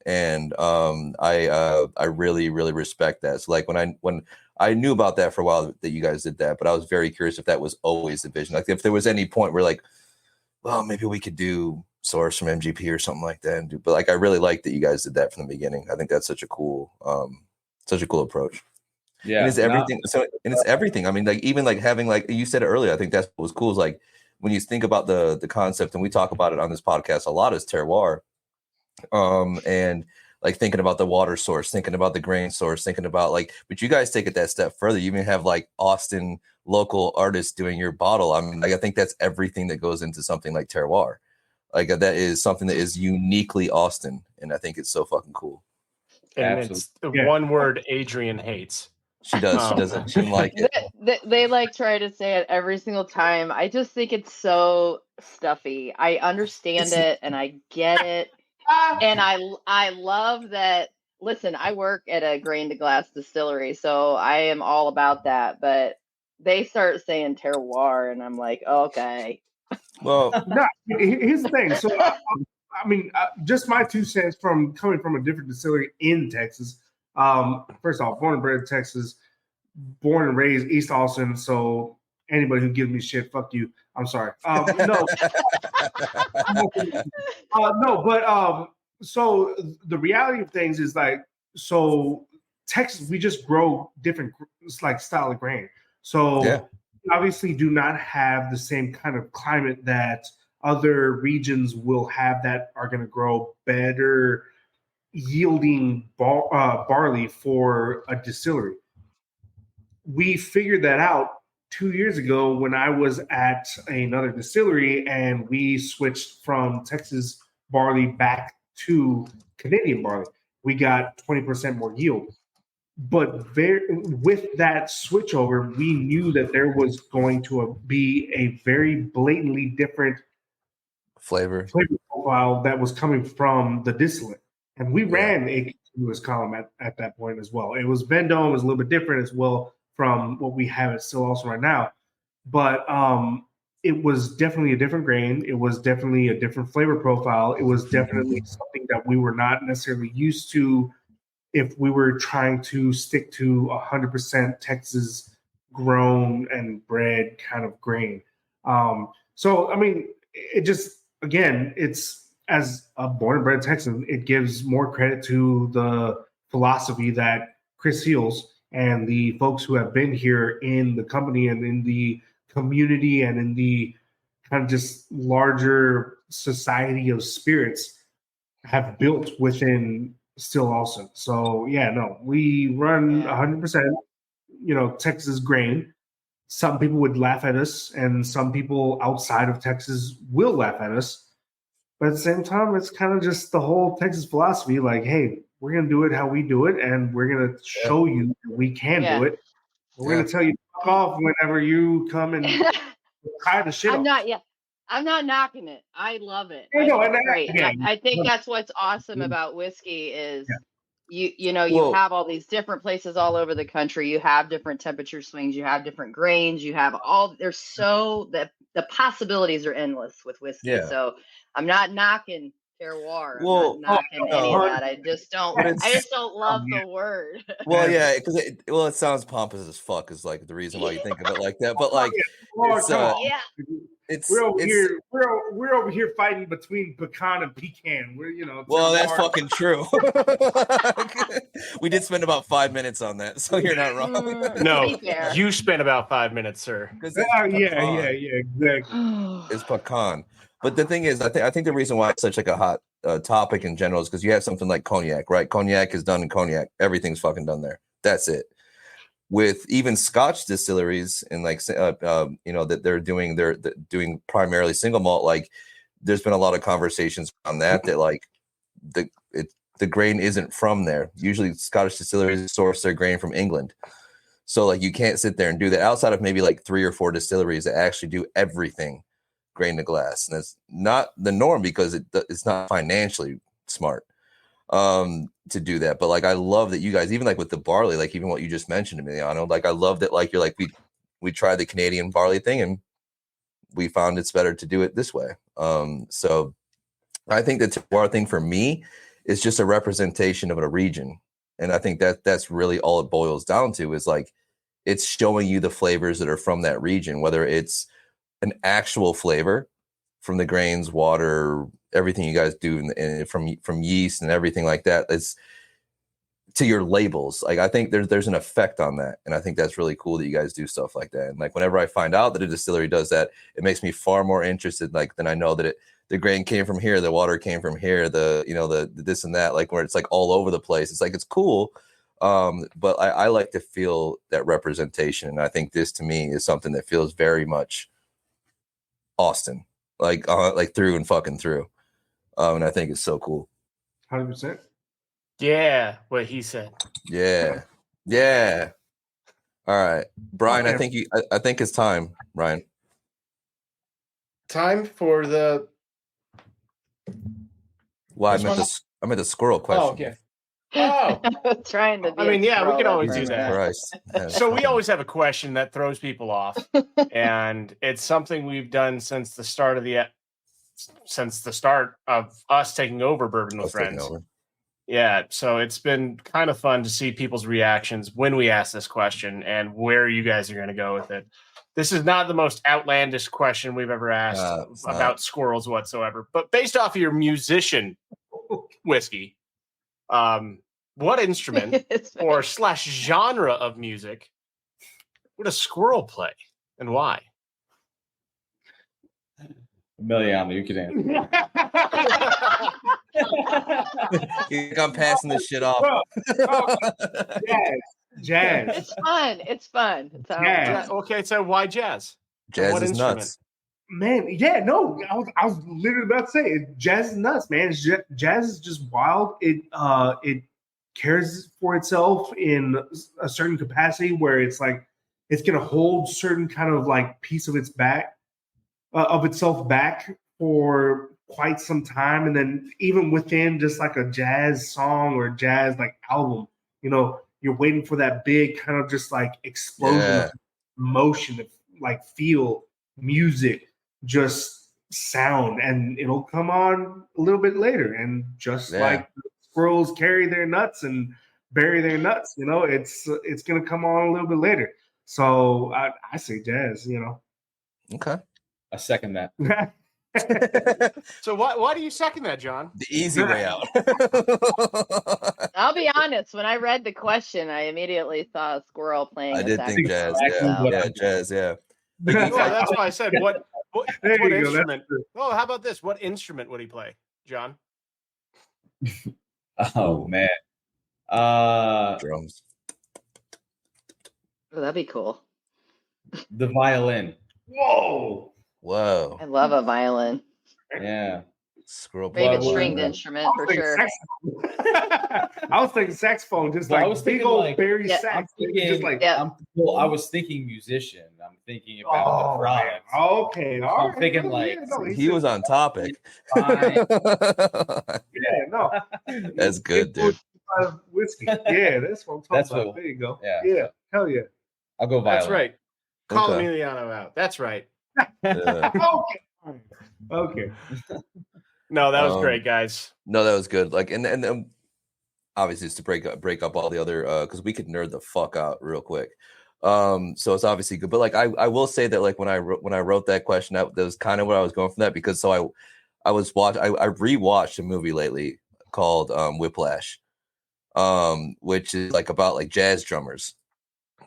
And I really, really respect that. So like when I knew about that for a while that you guys did that, but I was very curious if that was always the vision. Like if there was any point where like, well, maybe we could do source from MGP or something like that. But like I really like that you guys did that from the beginning. I think that's such a cool approach. Yeah, and it's everything. It's everything. I mean, like even like having like you said it earlier. I think that's what was cool. Is like when you think about the concept, and we talk about it on this podcast a lot, is terroir. And like thinking about the water source, thinking about the grain source, thinking about like, but you guys take it that step further. You even have like Austin local artists doing your bottle. I mean, like I think that's everything that goes into something like terroir. Like that is something that is uniquely Austin, and I think it's so fucking cool. And it's the one word Adrian hates. She does. She doesn't. She didn't like it. They like try to say it every single time. I just think it's so stuffy. I understand it and I get it. And I love that. Listen, I work at a grain to glass distillery, so I am all about that. But they start saying terroir, and I'm like, okay. Well, no, here's the thing. So, I mean, just my 2 cents from coming from a different distillery in Texas. First off, born and bred in Texas, born and raised East Austin. So anybody who gives me shit, fuck you. I'm sorry. So the reality of things is like, so Texas, we just grow different like style of grain. So we obviously do not have the same kind of climate that other regions will have that are going to grow better yielding barley for a distillery. We figured that out 2 years ago when I was at another distillery and we switched from Texas barley back to Canadian barley. We got 20% more yield. But with that switchover, we knew that there was going to be a very blatantly different flavor profile that was coming from the distillate. And we ran a continuous column at that point as well. It was Vendome, it was a little bit different as well from what we have at Still Awesome right now. But it was definitely a different grain. It was definitely a different flavor profile. It was definitely something that we were not necessarily used to if we were trying to stick to 100% Texas grown and bred kind of grain. So, I mean, it just, again, it's as a born and bred Texan, it gives more credit to the philosophy that Chris Heels and the folks who have been here in the company and in the community and in the kind of just larger society of spirits have built within Still Awesome. So yeah, no, we run 100%, Texas grain. Some people would laugh at us and some people outside of Texas will laugh at us. But at the same time, it's kind of just the whole Texas philosophy, like, hey, we're going to do it how we do it, and we're going to show you that we can do it. We're going to tell you fuck off whenever you come and try the shit off. I'm not knocking it. I love it. Great. I think that's what's awesome about whiskey is you have all these different places all over the country. You have different temperature swings. You have different grains. You have the possibilities are endless with whiskey. Yeah. So I'm not knocking terroir. I'm not knocking any of that. I just don't love the word. Well, yeah, because it sounds pompous as fuck is like the reason why you think of it like that. But like, we're over here fighting between pecan and pecan. We're Well, that's fucking true. We did spend about 5 minutes on that, so you're not wrong. No, you spent about 5 minutes, sir. Yeah, exactly. It's pecan. But the thing is, I think the reason why it's such like a hot topic in general is because you have something like cognac, right? Cognac is done in cognac. Everything's fucking done there. That's it. With even Scotch distilleries and like that they're doing primarily single malt, like there's been a lot of conversations on that like the grain isn't from there. Usually Scottish distilleries source their grain from England. So like you can't sit there and do that outside of maybe like 3 or 4 distilleries that actually do everything grain to glass. And that's not the norm because it's not financially smart to do that. But like I love that you guys, even like with the barley, like even what you just mentioned, Emiliano, like I love that like you're like we tried the Canadian barley thing and we found it's better to do it this way. So I think the terroir thing for me is just a representation of a region. And I think that's really all it boils down to is like it's showing you the flavors that are from that region, whether it's an actual flavor from the grains, water, everything you guys do and from yeast and everything like that. It's to your labels. Like I think there's an effect on that. And I think that's really cool that you guys do stuff like that. And like whenever I find out that a distillery does that, it makes me far more interested like than I know that the grain came from here, the water came from here, the this and that, like where it's like all over the place. It's like it's cool. But I like to feel that representation. And I think this to me is something that feels very much Austin, like through and fucking through. And I think it's so cool. 100%. Yeah, what he said. Yeah. All right, Brian. I think it's time, Brian. Time for the. Well, I meant the squirrel question. Oh, okay. Oh, trying to. I mean, yeah, we could always do that. Christ. So we always have a question that throws people off, and it's something we've done since the start of us taking over Bourbon with Friends. Yeah, so it's been kind of fun to see people's reactions when we ask this question and where you guys are going to go with it. This is not the most outlandish question we've ever asked about squirrels whatsoever, but based off of your musician whiskey, what instrument or / genre of music would a squirrel play and why? Emiliano, you can answer. I'm passing this shit off. Jazz. It's fun. Jazz. Okay, so why jazz? Jazz is nuts. Man, yeah, no, I was literally about to say it. Jazz is nuts, man. Jazz is just wild. It cares for itself in a certain capacity where it's like it's gonna hold certain kind of like piece of itself back for quite some time, and then even within just like a jazz song or jazz like album, you're waiting for that big kind of just like explosion of emotion, of like feel, music, just sound, and it'll come on a little bit later. And just like the squirrels carry their nuts and bury their nuts, it's gonna come on a little bit later. So I say jazz, Okay. I second that. So why do you second that, John? The easy way out. I'll be honest. When I read the question, I immediately saw a squirrel playing. I did think jazz. Jazz. Yeah. Well, that's why I said what instrument? Oh, how about this? What instrument would he play, John? Oh man. Drums. Oh, that'd be cool. The violin. Whoa. I love a violin. Yeah. Squirrel. Maybe a stringed instrument for sure. I was thinking saxophone, just like big old Barry sax. I was thinking musician. I'm thinking about the product. Okay. I'm thinking like he was on topic. That's good, dude. Whiskey. Yeah, that's what I'm talking about. There you go. Yeah. Hell yeah. I'll go violin. That's right. Call Emiliano out. That's right. Okay. No, that was great, guys. No, that was good. Like, and obviously it's to break up all the other because we could nerd the fuck out real quick. So it's obviously good. But like I will say that like when I wrote that question, that was kind of what I was going from that, because I rewatched a movie lately called Whiplash, which is like about like jazz drummers,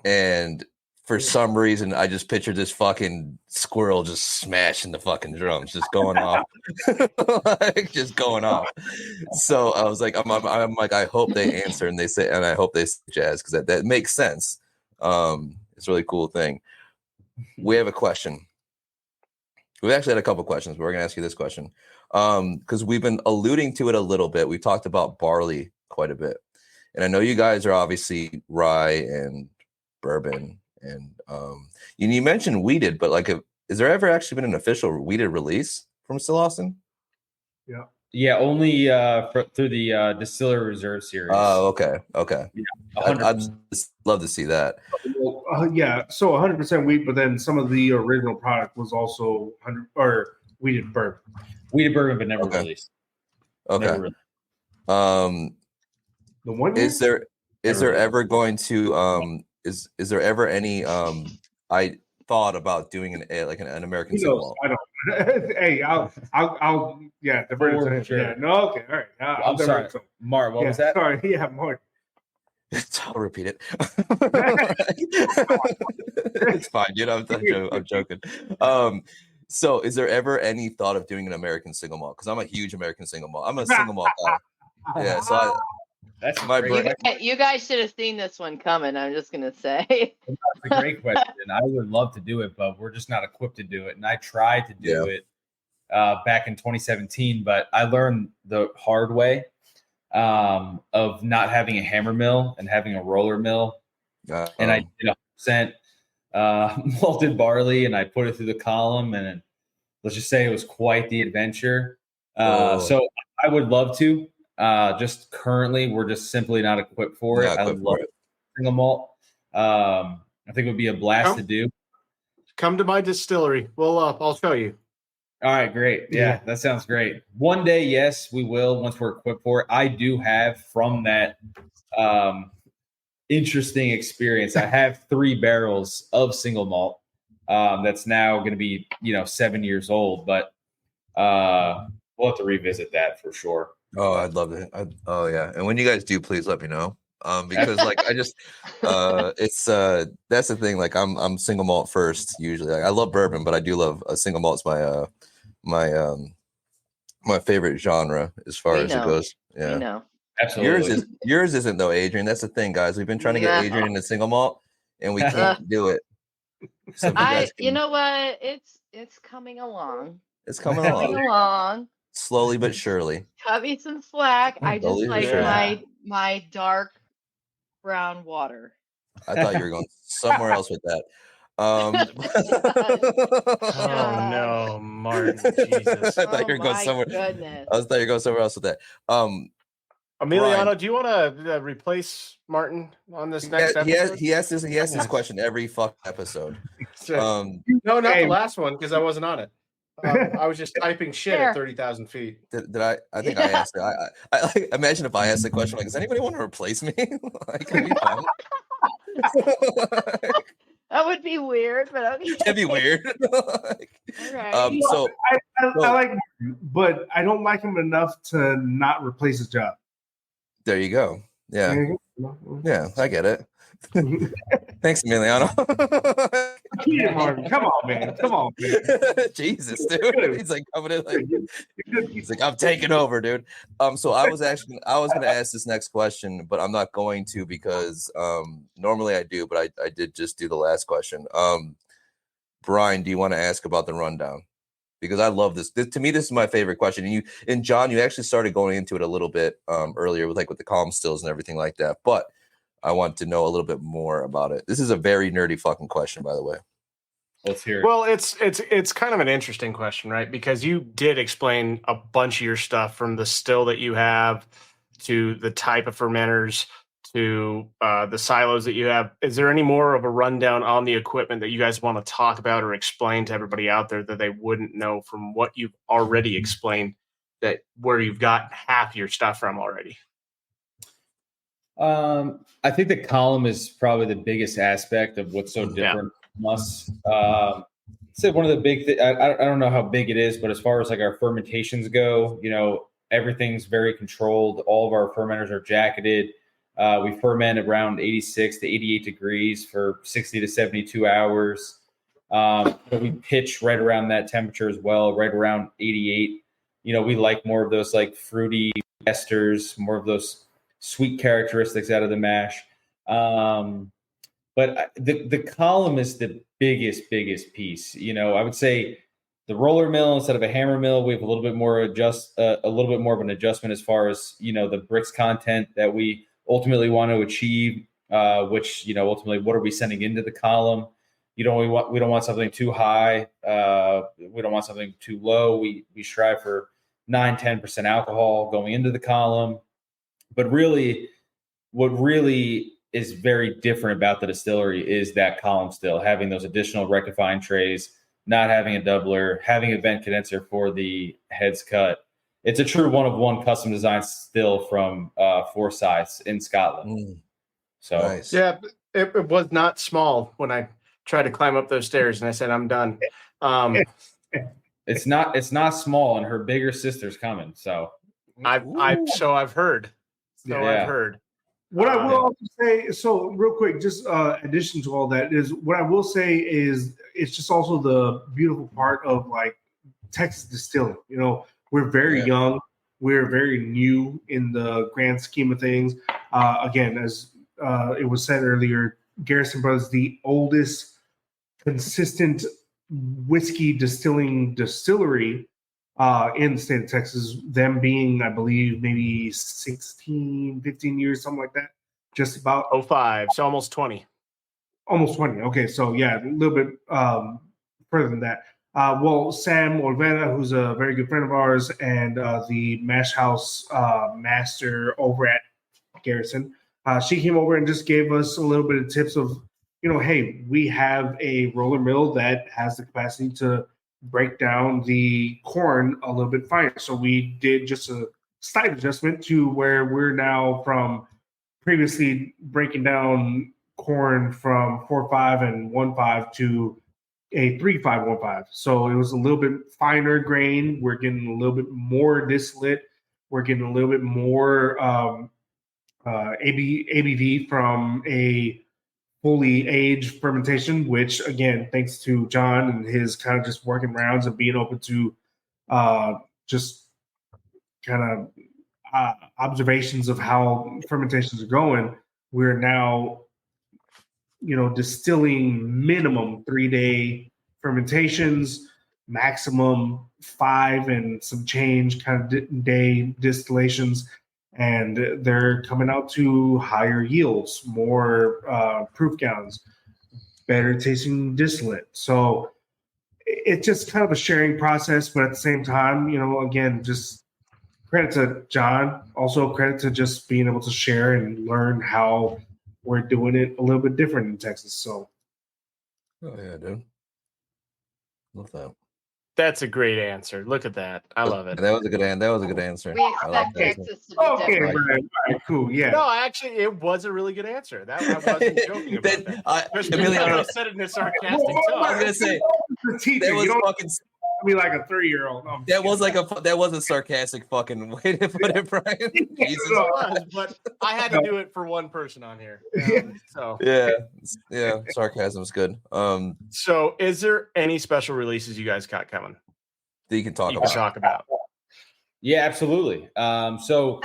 and for some reason I just pictured this fucking squirrel just smashing the fucking drums, just going off, like just going off. So I was like, I'm like, I hope they answer and they say, and I hope they say jazz, because that makes sense. It's a really cool thing. We have a question. We've actually had a couple questions, but we're gonna ask you this question. Because we've been alluding to it a little bit. We talked about barley quite a bit. And I know you guys are obviously rye and bourbon, and you mentioned wheated, but like, is there ever actually been an official wheated release from Still Austin? Yeah, only through the Distillery Reserve series. Oh, okay. Yeah, I'd love to see that. Yeah, so 100% wheat, but then some of the original product was also 100 or wheated bourbon. Wheated bourbon, but never released. Okay. Never released. The one is there ever going to is there ever any I thought about doing an American single malt? I don't. Hey, I'll yeah, For sure. Yeah, no, okay, all right. I'm sorry, Mark. What was that? Sorry, yeah, Mark. I'll repeat it. It's fine, dude. I'm joking. So is there ever any thought of doing an American single malt? Because I'm a huge American single malt. I'm a single malt guy. Yeah, so that's my you guys should have seen this one coming. I'm just gonna say. That's a great question. I would love to do it, but we're just not equipped to do it. And I tried to do it back in 2017, but I learned the hard way of not having a hammer mill and having a roller mill. And I did 100% malted barley, and I put it through the column, and let's just say it was quite the adventure. So I would love to. Just currently, we're just simply not equipped for it. I love single malt. I think it would be a blast to do. Come to my distillery. I'll show you. All right, great. Yeah, that sounds great. One day, yes, we will once we're equipped for it. I do have from that interesting experience. I have 3 barrels of single malt that's now going to be 7 years old, but we'll have to revisit that for sure. Oh, I'd love it. Oh yeah, and when you guys do, please let me know. Because like I just it's that's the thing. Like I'm single malt first usually. Like, I love bourbon, but I do love a single malt's my my favorite genre as far as it goes. Yeah, absolutely. Yours isn't though, Adrian. That's the thing, guys. We've been trying to get Adrian into single malt, and we can't do it. So you know what? It's coming along. It's coming along. Slowly but surely. Cut me some slack. I just like my dark brown water. I thought you were going somewhere else with that. Oh no, Martin! Jesus! I thought you were going somewhere. Goodness. I thought you were going somewhere else with that. Emiliano, Brian, do you want to replace Martin on this next episode? He asks this question every fuck episode. No, not the last one, because I wasn't on it. I was just typing shit at 30,000 feet. Did I? I think I asked it. I like, imagine if I asked the question, like, does anybody want to replace me? Like, it'd be fun. That would be weird, but okay. It'd be weird. Like, right. So I like him, but I don't like him enough to not replace his job. There you go. Yeah. Yeah, I get it. Thanks, Emiliano. Come on, man. Jesus, dude. He's like coming in like he's like, I'm taking over, dude. So I was gonna ask this next question, but I'm not going to because normally I do, but I did just do the last question. Brian, do you want to ask about the rundown? Because I love this. To me, this is my favorite question. And John, you actually started going into it a little bit earlier with the column stills and everything like that. But I want to know a little bit more about it. This is a very nerdy fucking question, by the way. Let's hear it. Well, it's kind of an interesting question, right? Because you did explain a bunch of your stuff, from the still that you have to the type of fermenters to the silos that you have. Is there any more of a rundown on the equipment that you guys want to talk about or explain to everybody out there that they wouldn't know from what you've already explained, that where you've got half your stuff from already? I think the column is probably the biggest aspect of what's so different from us. So one of the big things, I don't know how big it is, but as far as like our fermentations go, everything's very controlled. All of our fermenters are jacketed. We ferment around 86 to 88 degrees for 60 to 72 hours. We pitch right around that temperature as well, right around 88. We like more of those like fruity esters, more of those sweet characteristics out of the mash. But the column is the biggest piece. I would say the roller mill instead of a hammer mill, we have a little bit more of an adjustment as far as the bricks content that we ultimately want to achieve. Which ultimately, what are we sending into the column? We don't want something too high. We don't want something too low. We strive for 9-10% alcohol going into the column. But really, what really is very different about the distillery is that column still, having those additional rectifying trays, not having a doubler, having a vent condenser for the heads cut. It's a true one-of-one custom design still from Forsyths in Scotland. So nice. Yeah, it was not small when I tried to climb up those stairs and I said, I'm done. It's not small, and her bigger sister's coming. So I've heard. I've heard. What I will also say, so real quick, just addition to all that is what I will say is it's just also the beautiful part of like Texas distilling. We're very young, we're very new in the grand scheme of things. Again, as it was said earlier, Garrison Brothers, the oldest consistent whiskey distillery in the state of Texas, them being, I believe, maybe 16, 15 years, something like that. Just about 05, so almost 20. Almost 20. Okay, so yeah, a little bit further than that. Well, Sam Olvera, who's a very good friend of ours, and the mash house master over at Garrison, she came over and just gave us a little bit of tips of, hey, we have a roller mill that has the capacity to break down the corn a little bit finer. So we did just a slight adjustment to where we're now from previously breaking down corn from 4.5 and 1.5 to a 3.5, 1.5. So it was a little bit finer grain. We're getting a little bit more distillate. We're getting a little bit more ABV from a fully aged fermentation, which again, thanks to John and his kind of just working rounds and being open to just kind of observations of how fermentations are going, we're now, distilling minimum 3-day fermentations, maximum 5 and some change kind of day distillations. And they're coming out to higher yields, more proof gallons, better tasting distillate. So it's just kind of a sharing process, but at the same time, again, just credit to John. Also credit to just being able to share and learn how we're doing it a little bit different in Texas. So, oh yeah, dude, love that. That's a great answer. Look at that. I love it. That was a good answer. We expect Texas to be different. Right, cool. Yeah. No, actually, it was a really good answer. I wasn't joking about that. Emiliano said it in a sarcastic tone. I was gonna say that was fucking. Be like a 3-year-old. That was a sarcastic fucking way to put it, Brian. Jesus. It was, but I had to do it for one person on here. So yeah, sarcasm's good. So is there any special releases you guys got coming that you can talk about? Yeah, absolutely. So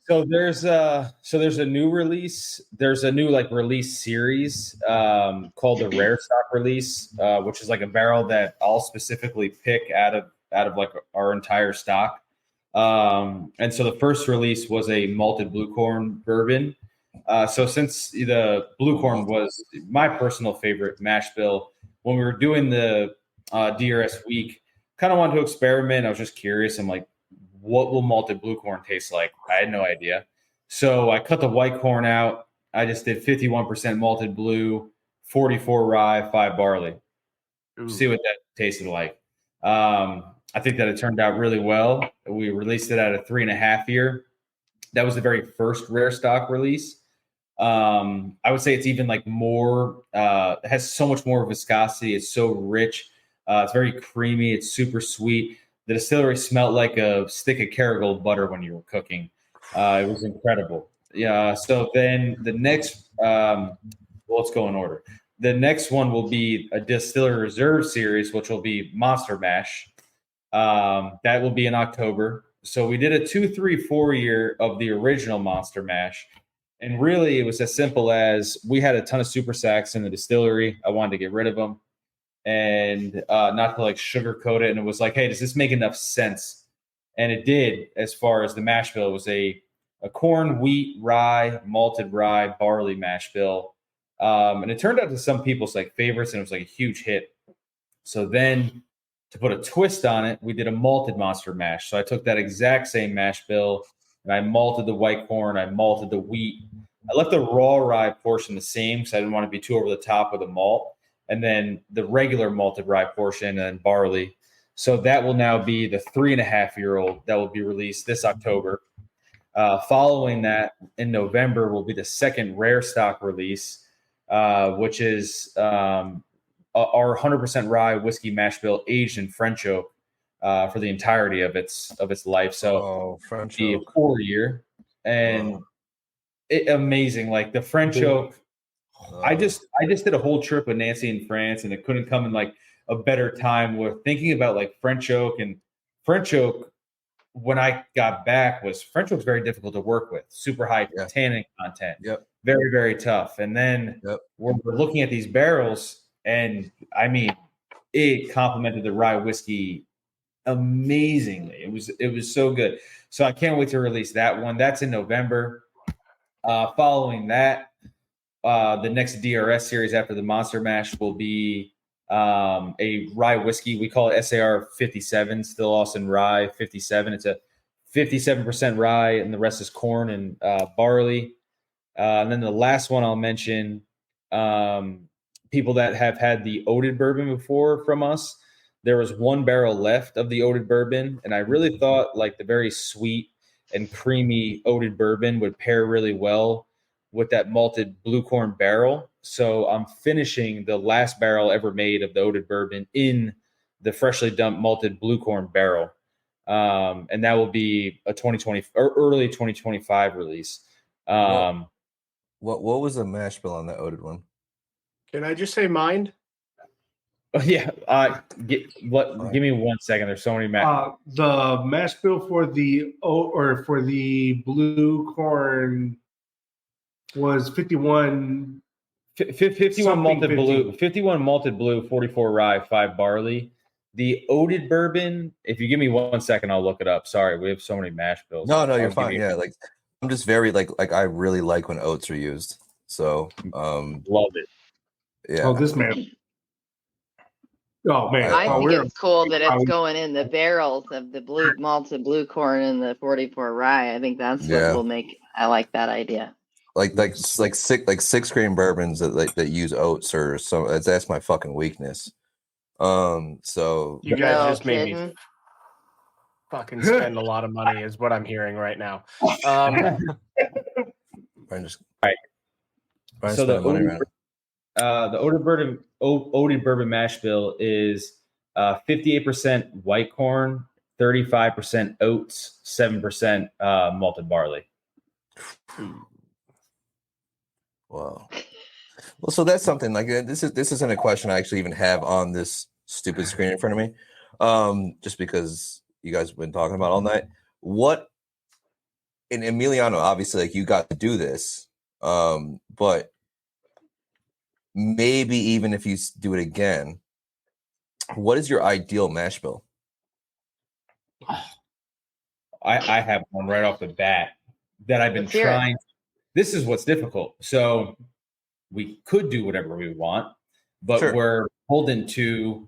there's a new release. There's a new release series called the Rare Stock release, which is like a barrel that I'll specifically pick out of like our entire stock. And so the first release was a malted blue corn bourbon. So since the blue corn was my personal favorite mash bill, when we were doing the DRS week, kind of wanted to experiment. I was just curious. I'm like, what will malted blue corn taste like? I had no idea. So I cut the white corn out. I just did 51% malted blue, 44 rye, 5 barley. See what that tasted like. I think that it turned out really well. We released it at a 3.5 year. That was the very first rare stock release. I would say it's even like more, it has so much more viscosity. It's so rich. It's very creamy. It's super sweet. The distillery smelled like a stick of Kerrygold butter when you were cooking. It was incredible. Yeah. So then the next, let's go in order. The next one will be a Distillery Reserve series, which will be Monster Mash. That will be in October. So we did a 2, 3, 4 year of the original Monster Mash. And really, it was as simple as we had a ton of super sacks in the distillery. I wanted to get rid of them and not to like sugarcoat it. And it was like, hey, does this make enough sense? And it did. As far as the mash bill, it was a corn, wheat, rye, malted rye, barley mash bill. And it turned out to some people's like favorites, and it was like a huge hit. So then, to put a twist on it, we did a malted monster mash. So I took that exact same mash bill and I malted the white corn, I malted the wheat. I left the raw rye portion the same because I didn't want to be too over the top with the malt. And then the regular malted rye portion and barley. So that will now be the 3.5-year-old that will be released this October. Following that, in November, will be the second rare stock release, which is our 100% rye whiskey mash bill aged in French oak for the entirety of its life. So French oak, oak. 4-year, and amazing. Like the French oak, I just did a whole trip with Nancy in France, and it couldn't come in like a better time. We're thinking about like French oak, and French oak. When I got back, was French oak's very difficult to work with, super high tannin content, very, very tough. And then we're looking at these barrels, and I mean, it complemented the rye whiskey amazingly. It was so good. So I can't wait to release that one. That's in November. Following that, the next DRS series after the Monster Mash will be a rye whiskey. We call it SAR 57, Still Austin Rye 57. It's a 57% rye, and the rest is corn and barley. And then the last one I'll mention, people that have had the oated bourbon before from us, there was 1 barrel left of the oated bourbon, and I really thought like the very sweet and creamy oated bourbon would pair really well with that malted blue corn barrel. So I'm finishing the last barrel ever made of the oated bourbon in the freshly dumped malted blue corn barrel. And that will be a 2020 or early 2025 release. What was the mash bill on that oated one? Can I just say mine? Yeah. Give me 1 second. There's so many the mash bill for the blue corn was 51 malted blue, 51 malted blue, 44 rye, 5 barley. The oated bourbon, if you give me 1 second, I'll look it up. Sorry, we have so many mash bills. No, you're fine. Yeah, like I'm just very like I really like when oats are used. So love it. Yeah. Oh, this man. Oh man. I think it's cool that it's going in the barrels of the blue malted blue corn and the 44 rye. I think that's what will make. I like that idea. Like 6 grain bourbons that use oats or so. That's my fucking weakness. So you guys just made me fucking spend a lot of money, is what I'm hearing right now. So the oated bourbon mash bill is 58% white corn, 35% oats, 7% malted barley. Wow. Well, so that's something like this isn't a question I actually even have on this stupid screen in front of me. Just because you guys have been talking about all night. What in Emiliano, obviously, like you got to do this, but maybe even if you do it again, what is your ideal mash bill? I have one right off the bat that I've been trying. This is what's difficult. So we could do whatever we want, but we're beholden to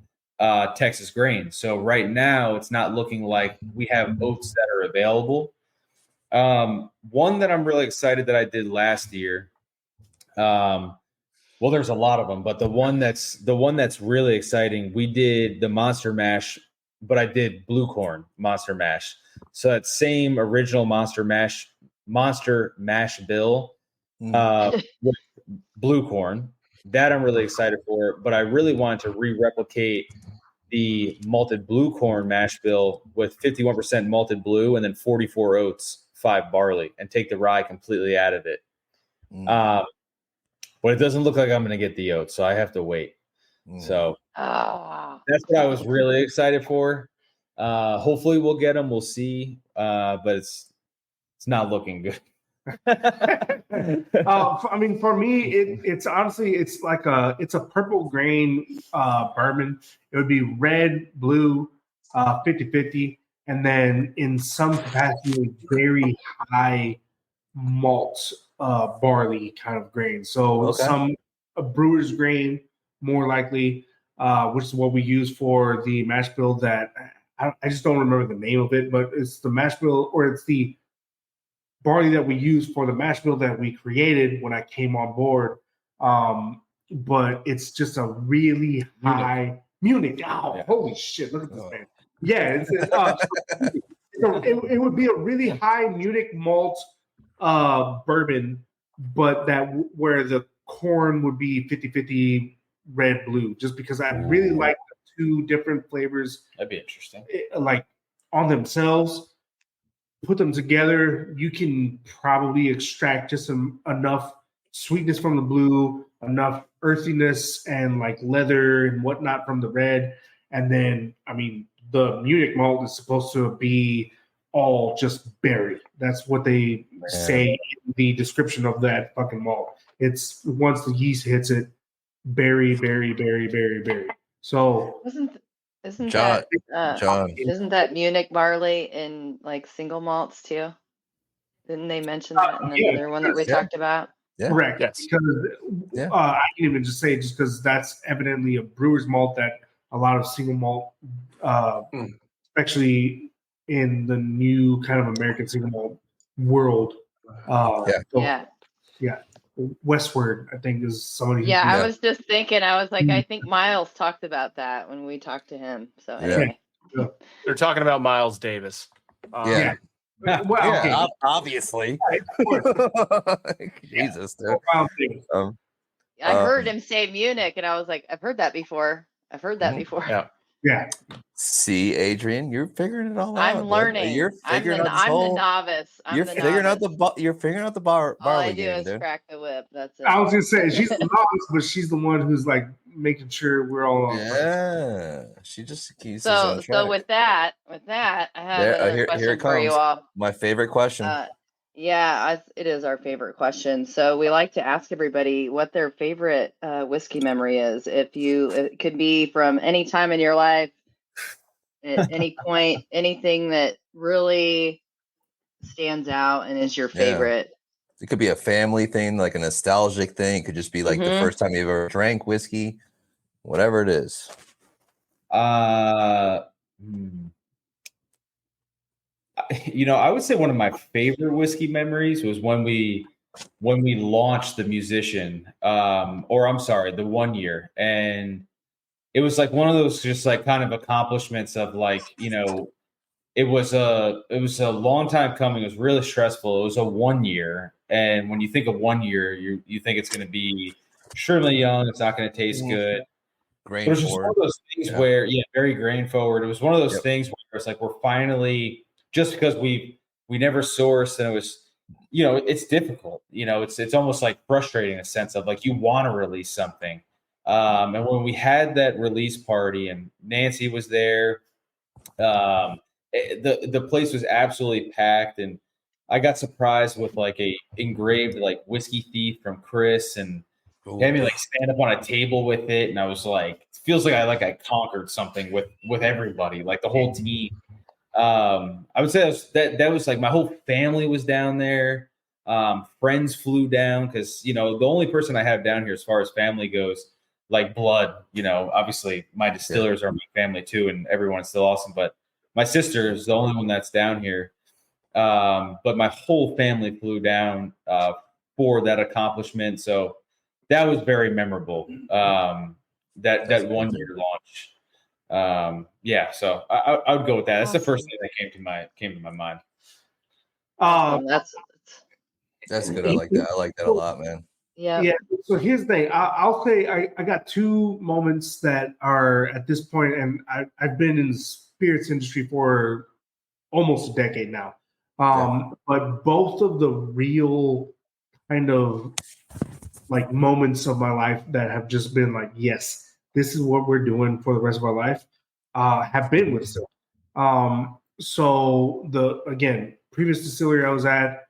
Texas grain. So right now it's not looking like we have oats that are available. One that I'm really excited that I did last year. Well, there's a lot of them, but the one that's really exciting, we did the Monster Mash, but I did blue corn Monster Mash. So that same original Monster Mash monster mash bill with blue corn. That I'm really excited for, but I really wanted to replicate the malted blue corn mash bill with 51% malted blue and then 44 oats, 5 barley, and take the rye completely out of it. But it doesn't look like I'm going to get the oats, so I have to wait. So that's what I was really excited for. Hopefully we'll get them. We'll see. But it's not looking good. I mean, for me, it's honestly, it's a purple grain bourbon. It would be red, blue, 50-50, and then in some capacity, very high malt barley kind of grain. So some brewer's grain, more likely, which is what we use for the mash bill that I just don't remember the name of it, but it's the mash bill, or it's the barley that we use for the mash bill that we created when I came on board. But it's just a really high Munich. Oh, holy shit! Look at this man. Yeah, it would be a really high Munich malt bourbon, but where the corn would be 50-50 red blue, just because I really like the two different flavors. That'd be interesting. Like on themselves. Put them together, you can probably extract just enough sweetness from the blue, enough earthiness and like leather and whatnot from the red. And then, I mean, the Munich malt is supposed to be all just berry. That's what they say in the description of that fucking malt. It's once the yeast hits it, berry, berry, berry, berry, berry. So Isn't John. that Munich barley in like single malts too? Didn't they mention that in another one that we talked about? Yeah. Correct. Yes. Because I can even just say just because that's evidently a brewer's malt that a lot of single malt, especially in the new kind of American single malt world. Westward, I think, is somebody. Yeah, I was just thinking. I was like, I think Miles talked about that when we talked to him. So anyway, they're talking about Miles Davis. Well, obviously. Jesus, dude. I heard him say Munich, and I was like, I've heard that before. Yeah. See, Adrian, you're figuring it all out. I'm learning. You're figuring out I'm the novice. You're figuring out the barley All I do game, is dude. crack the whip. That's it. I was gonna say she's the novice, but she's the one who's like making sure we're all on. Yeah, she just keeps. So with that, I have a question for you all. My favorite question. It is our favorite question. So we like to ask everybody what their favorite whiskey memory is. It could be from any time in your life, at any point, anything that really stands out and is your favorite. It could be a family thing, like a nostalgic thing. It could just be like the first time you ever drank whiskey, whatever it is. I would say one of my favorite whiskey memories was when we launched the Musician, the 1 year. And it was like one of those just like kind of accomplishments of like, it was a long time coming. It was really stressful. It was a 1 year. And when you think of 1 year, you think it's going to be extremely young. It's not going to taste good. Grain it was just forward. One of those things where, very grain forward. It was one of those things where it's like, we're finally, just because we never sourced, and it was, it's difficult. It's almost like frustrating in a sense of like, you want to release something. And when we had that release party and Nancy was there, the place was absolutely packed, and I got surprised with like a engraved like whiskey thief from Chris, and had me like stand up on a table with it, and I was like, it feels like I conquered something with everybody, like the whole team. I would say that was like my whole family was down there. Friends flew down because the only person I have down here as far as family goes, like blood, obviously my distillers are my family too, and everyone's still awesome, but my sister is the only one that's down here. But my whole family flew down for that accomplishment, so that was very memorable. That 1 year launch. So I would go with that. That's the first thing that came to my mind. That's That's good. I like that. I like that a lot, man. Yeah. So here's the thing. I'll say I got two moments that are at this point, and I've been in the spirits industry for almost a decade now. But both of the real kind of like moments of my life that have just been like, yes, this is what we're doing for the rest of our life, have been with Still. So the previous distillery I was at,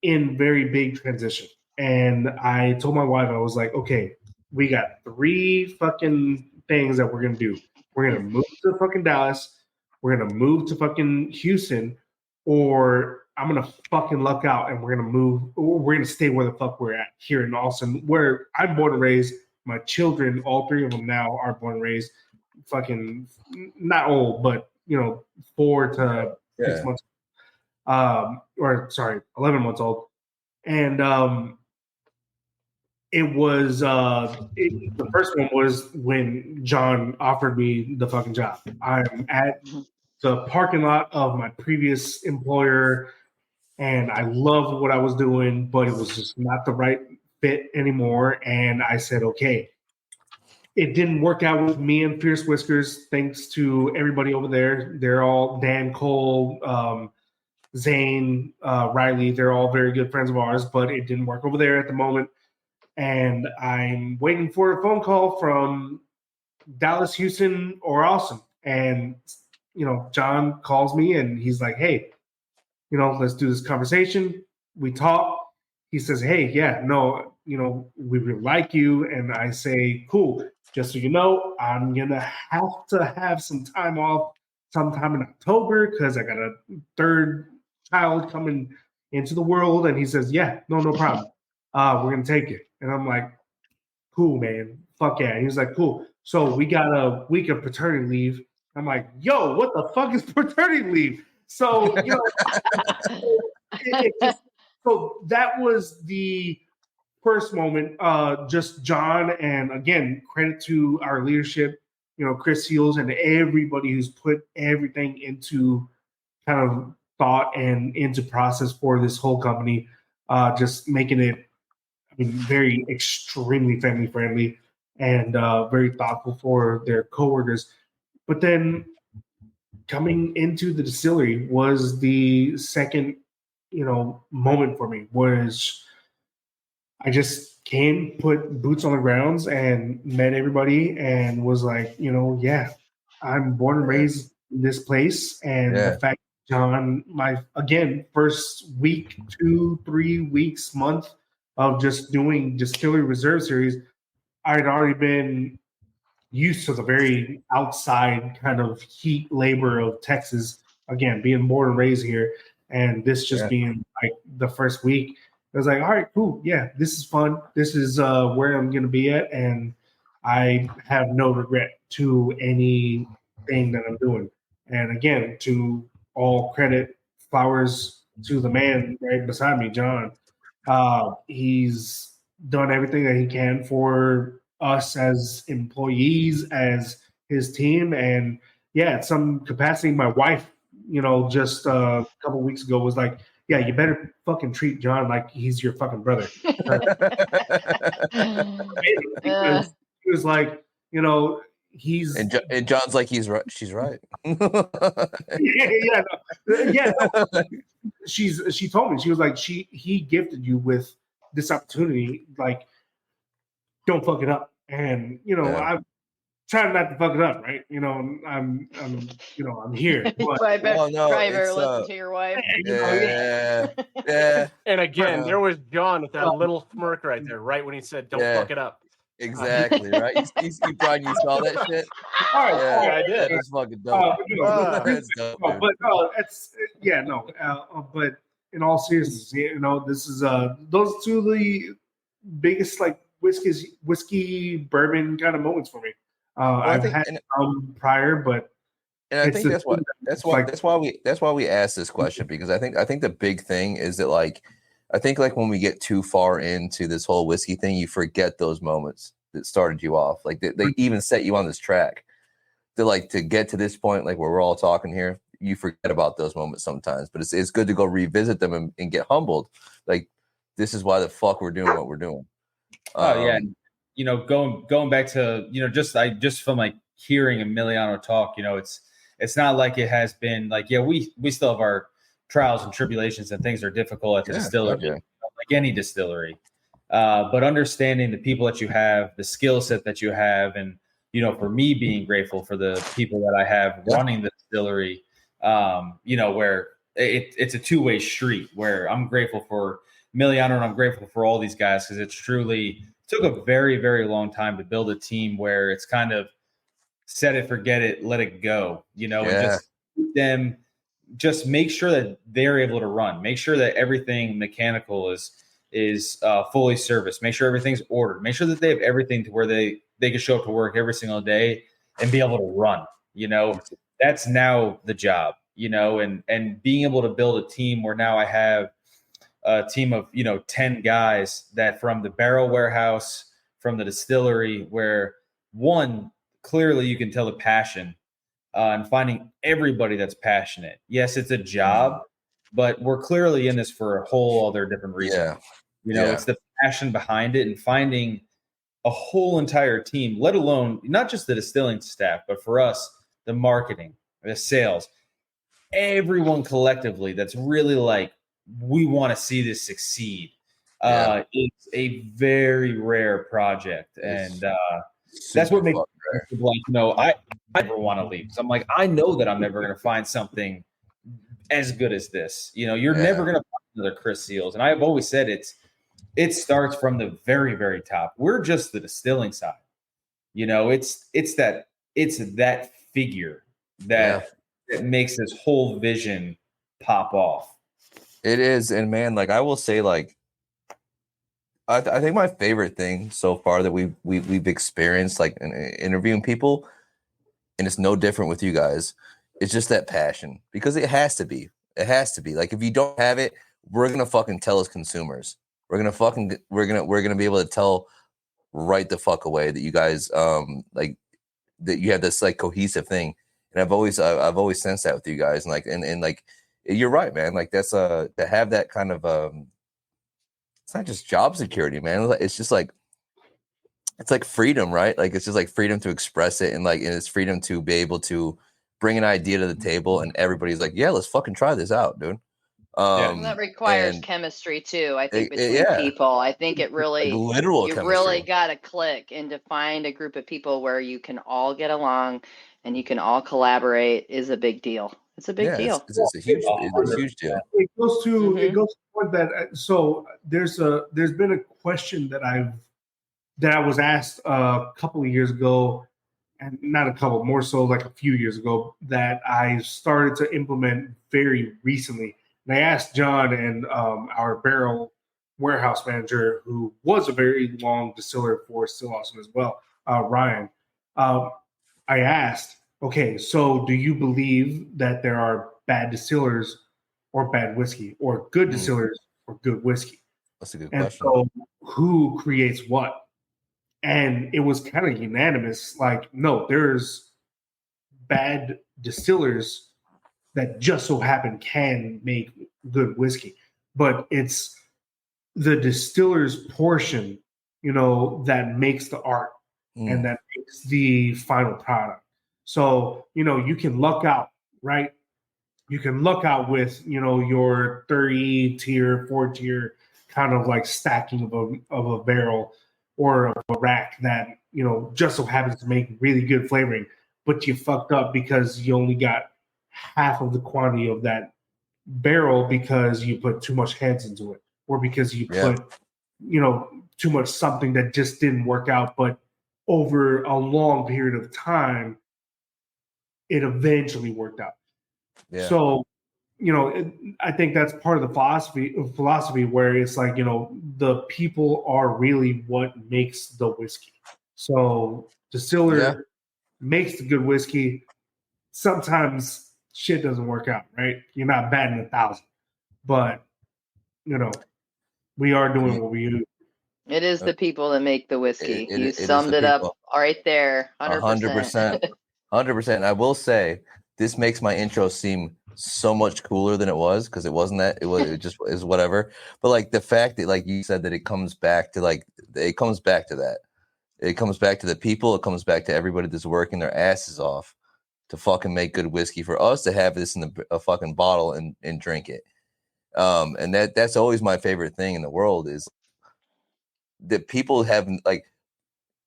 in very big transition. And I told my wife, I was like, okay, we got 3 fucking things that we're going to do. We're going to move to fucking Dallas. We're going to move to fucking Houston, or I'm going to fucking luck out and we're going to move. We're going to stay where the fuck we're at here in Austin, where I'm born and raised. My children, all 3 of them now are born and raised, fucking not old, but 4 to 6 months. 11 months old. And it was the first one was when John offered me the fucking job. I'm at the parking lot of my previous employer, and I loved what I was doing, but it was just not the right fit anymore. And I said, okay. It didn't work out with me and Fierce Whiskers, thanks to everybody over there. They're all Dan Cole, Zane, Riley, they're all very good friends of ours, but it didn't work over there at the moment. And I'm waiting for a phone call from Dallas, Houston, or Austin. And, John calls me and he's like, hey, let's do this conversation. We talk. He says, hey, yeah, no, we really like you. And I say, cool. Just so you know, I'm going to have some time off sometime in October because I got a 3rd child coming into the world. And he says, yeah, no problem. We're going to take it. And I'm like, cool, man. Fuck yeah. And he was like, cool. So we got a week of paternity leave. I'm like, yo, what the fuck is paternity leave? So, so that was the first moment. Just John, and again, credit to our leadership, Chris Seals and everybody who's put everything into kind of thought and into process for this whole company, just making it, very extremely family friendly and very thoughtful for their coworkers. But then coming into the distillery was the second, moment for me. Was I just came, put boots on the grounds, and met everybody, and was like, yeah, I'm born and raised in this place, and the fact John, my first week, 2-3 weeks, month of just doing Distillery Reserve Series, I'd already been used to the very outside kind of heat labor of Texas. Again, being born and raised here, and this just being like the first week, I was like, all right, cool, yeah, this is fun. This is where I'm going to be at, and I have no regret to anything that I'm doing. And again, to all credit, flowers to the man right beside me, John. He's done everything that he can for us as employees, as his team. And yeah, at some capacity, my wife, just a couple weeks ago was like, yeah, you better fucking treat John like he's your fucking brother. Because he was like, he's and John's like, he's right. She's right. She told me, she was like, he gifted you with this opportunity, like, don't fuck it up. And I'm trying not to fuck it up, right? I'm here. But, Driver, listen to your wife. Yeah. And again, there was John with that little smirk right there, right when he said, "Don't fuck it up." Exactly, right? You probably saw that shit. All right, I did. That's fucking dope. That's dope, but in all seriousness, this is those 2 of the biggest like whiskey bourbon kind of moments for me. I've had prior, but I think that's why we asked this question, because I think the big thing is that, like, I think like when we get too far into this whole whiskey thing, you forget those moments that started you off. Like they even set you on this track to get to this point, like where we're all talking here. You forget about those moments sometimes, but it's good to go revisit them and get humbled. Like this is why the fuck we're doing what we're doing. Going back to just from like hearing Emiliano talk, it's not like it has been like, we still have our trials and tribulations and things are difficult at the distillery, like any distillery. But understanding the people that you have, the skill set that you have, and for me being grateful for the people that I have running the distillery, where it's a two-way street where I'm grateful for Emiliano and I'm grateful for all these guys because it's truly took a very, very long time to build a team where it's kind of set it, forget it, let it go, and just make sure that they're able to run, make sure that everything mechanical is fully serviced, make sure everything's ordered, make sure that they have everything to where they can show up to work every single day and be able to run, that's now the job, and being able to build a team where now I have a team of 10 guys that from the barrel warehouse, from the distillery, where one clearly you can tell the passion and finding everybody that's passionate. Yes, it's a job, but we're clearly in this for a whole other different reason. It's the passion behind it and finding a whole entire team, let alone not just the distilling staff, but for us, the marketing, the sales, everyone collectively that's really like, we want to see this succeed. It's a very rare project. And that's what makes it like, I never want to leave. So I'm like, I know that I'm never going to find something as good as this. You're never going to find another Chris Seals. And I've always said it starts from the very, very top. We're just the distilling side. It's that figure that makes this whole vision pop off. It is. And man, like I will say, like, I think my favorite thing so far that we've experienced, like in interviewing people, and it's no different with you guys, it's just that passion, because it has to be. It has to be. Like, if you don't have it, we're gonna fucking tell as consumers. We're gonna be able to tell right the fuck away that you guys like that you have this like cohesive thing. And I've always sensed that with you guys, and like you're right, man. Like that's to have that kind of it's not just job security, man. It's just like it's like freedom, right? Like it's just like freedom to express it, and it's freedom to be able to bring an idea to the table, and everybody's like, yeah, let's fucking try this out, dude. And that requires chemistry too. I think between people, I think it really like literal you chemistry. Really got to click and to find a group of people where you can all get along and you can all collaborate is a big deal. It's a big deal. It's a huge deal. It goes to that. So there's been a question that I was asked a couple of years ago, and not a couple, more so like a few years ago, that I started to implement very recently. And I asked John and our barrel warehouse manager, who was a very long distiller for Still Awesome as well, Ryan. I asked, okay, so do you believe that there are bad distillers or bad whiskey, or good distillers or good whiskey? That's a good question. So who creates what? And it was kind of unanimous. Like, no, there's bad distillers that just so happen can make good whiskey, but it's the distiller's portion, that makes the art and that makes the final product. So, you can luck out, right? You can luck out with, your 3 tier, 4 tier kind of like stacking of a barrel or a rack that, just so happens to make really good flavoring, but you fucked up because you only got half of the quantity of that barrel because you put too much heads into it, or because you put, too much something that just didn't work out. But over a long period of time, it eventually worked out. Yeah. So, I think that's part of the philosophy where it's like, the people are really what makes the whiskey. So distiller makes the good whiskey. Sometimes shit doesn't work out, right? You're not batting 1,000, but we are doing what we do. It is the people that make the whiskey. You summed it up right there, 100%. 100%. I will say this makes my intro seem so much cooler than it was, because it wasn't that. It just is whatever. But like the fact that, like you said, that it comes back to that. It comes back to the people. It comes back to everybody that's working their asses off to fucking make good whiskey, for us to have this in a fucking bottle and drink it. And that's always my favorite thing in the world, is that people have, like,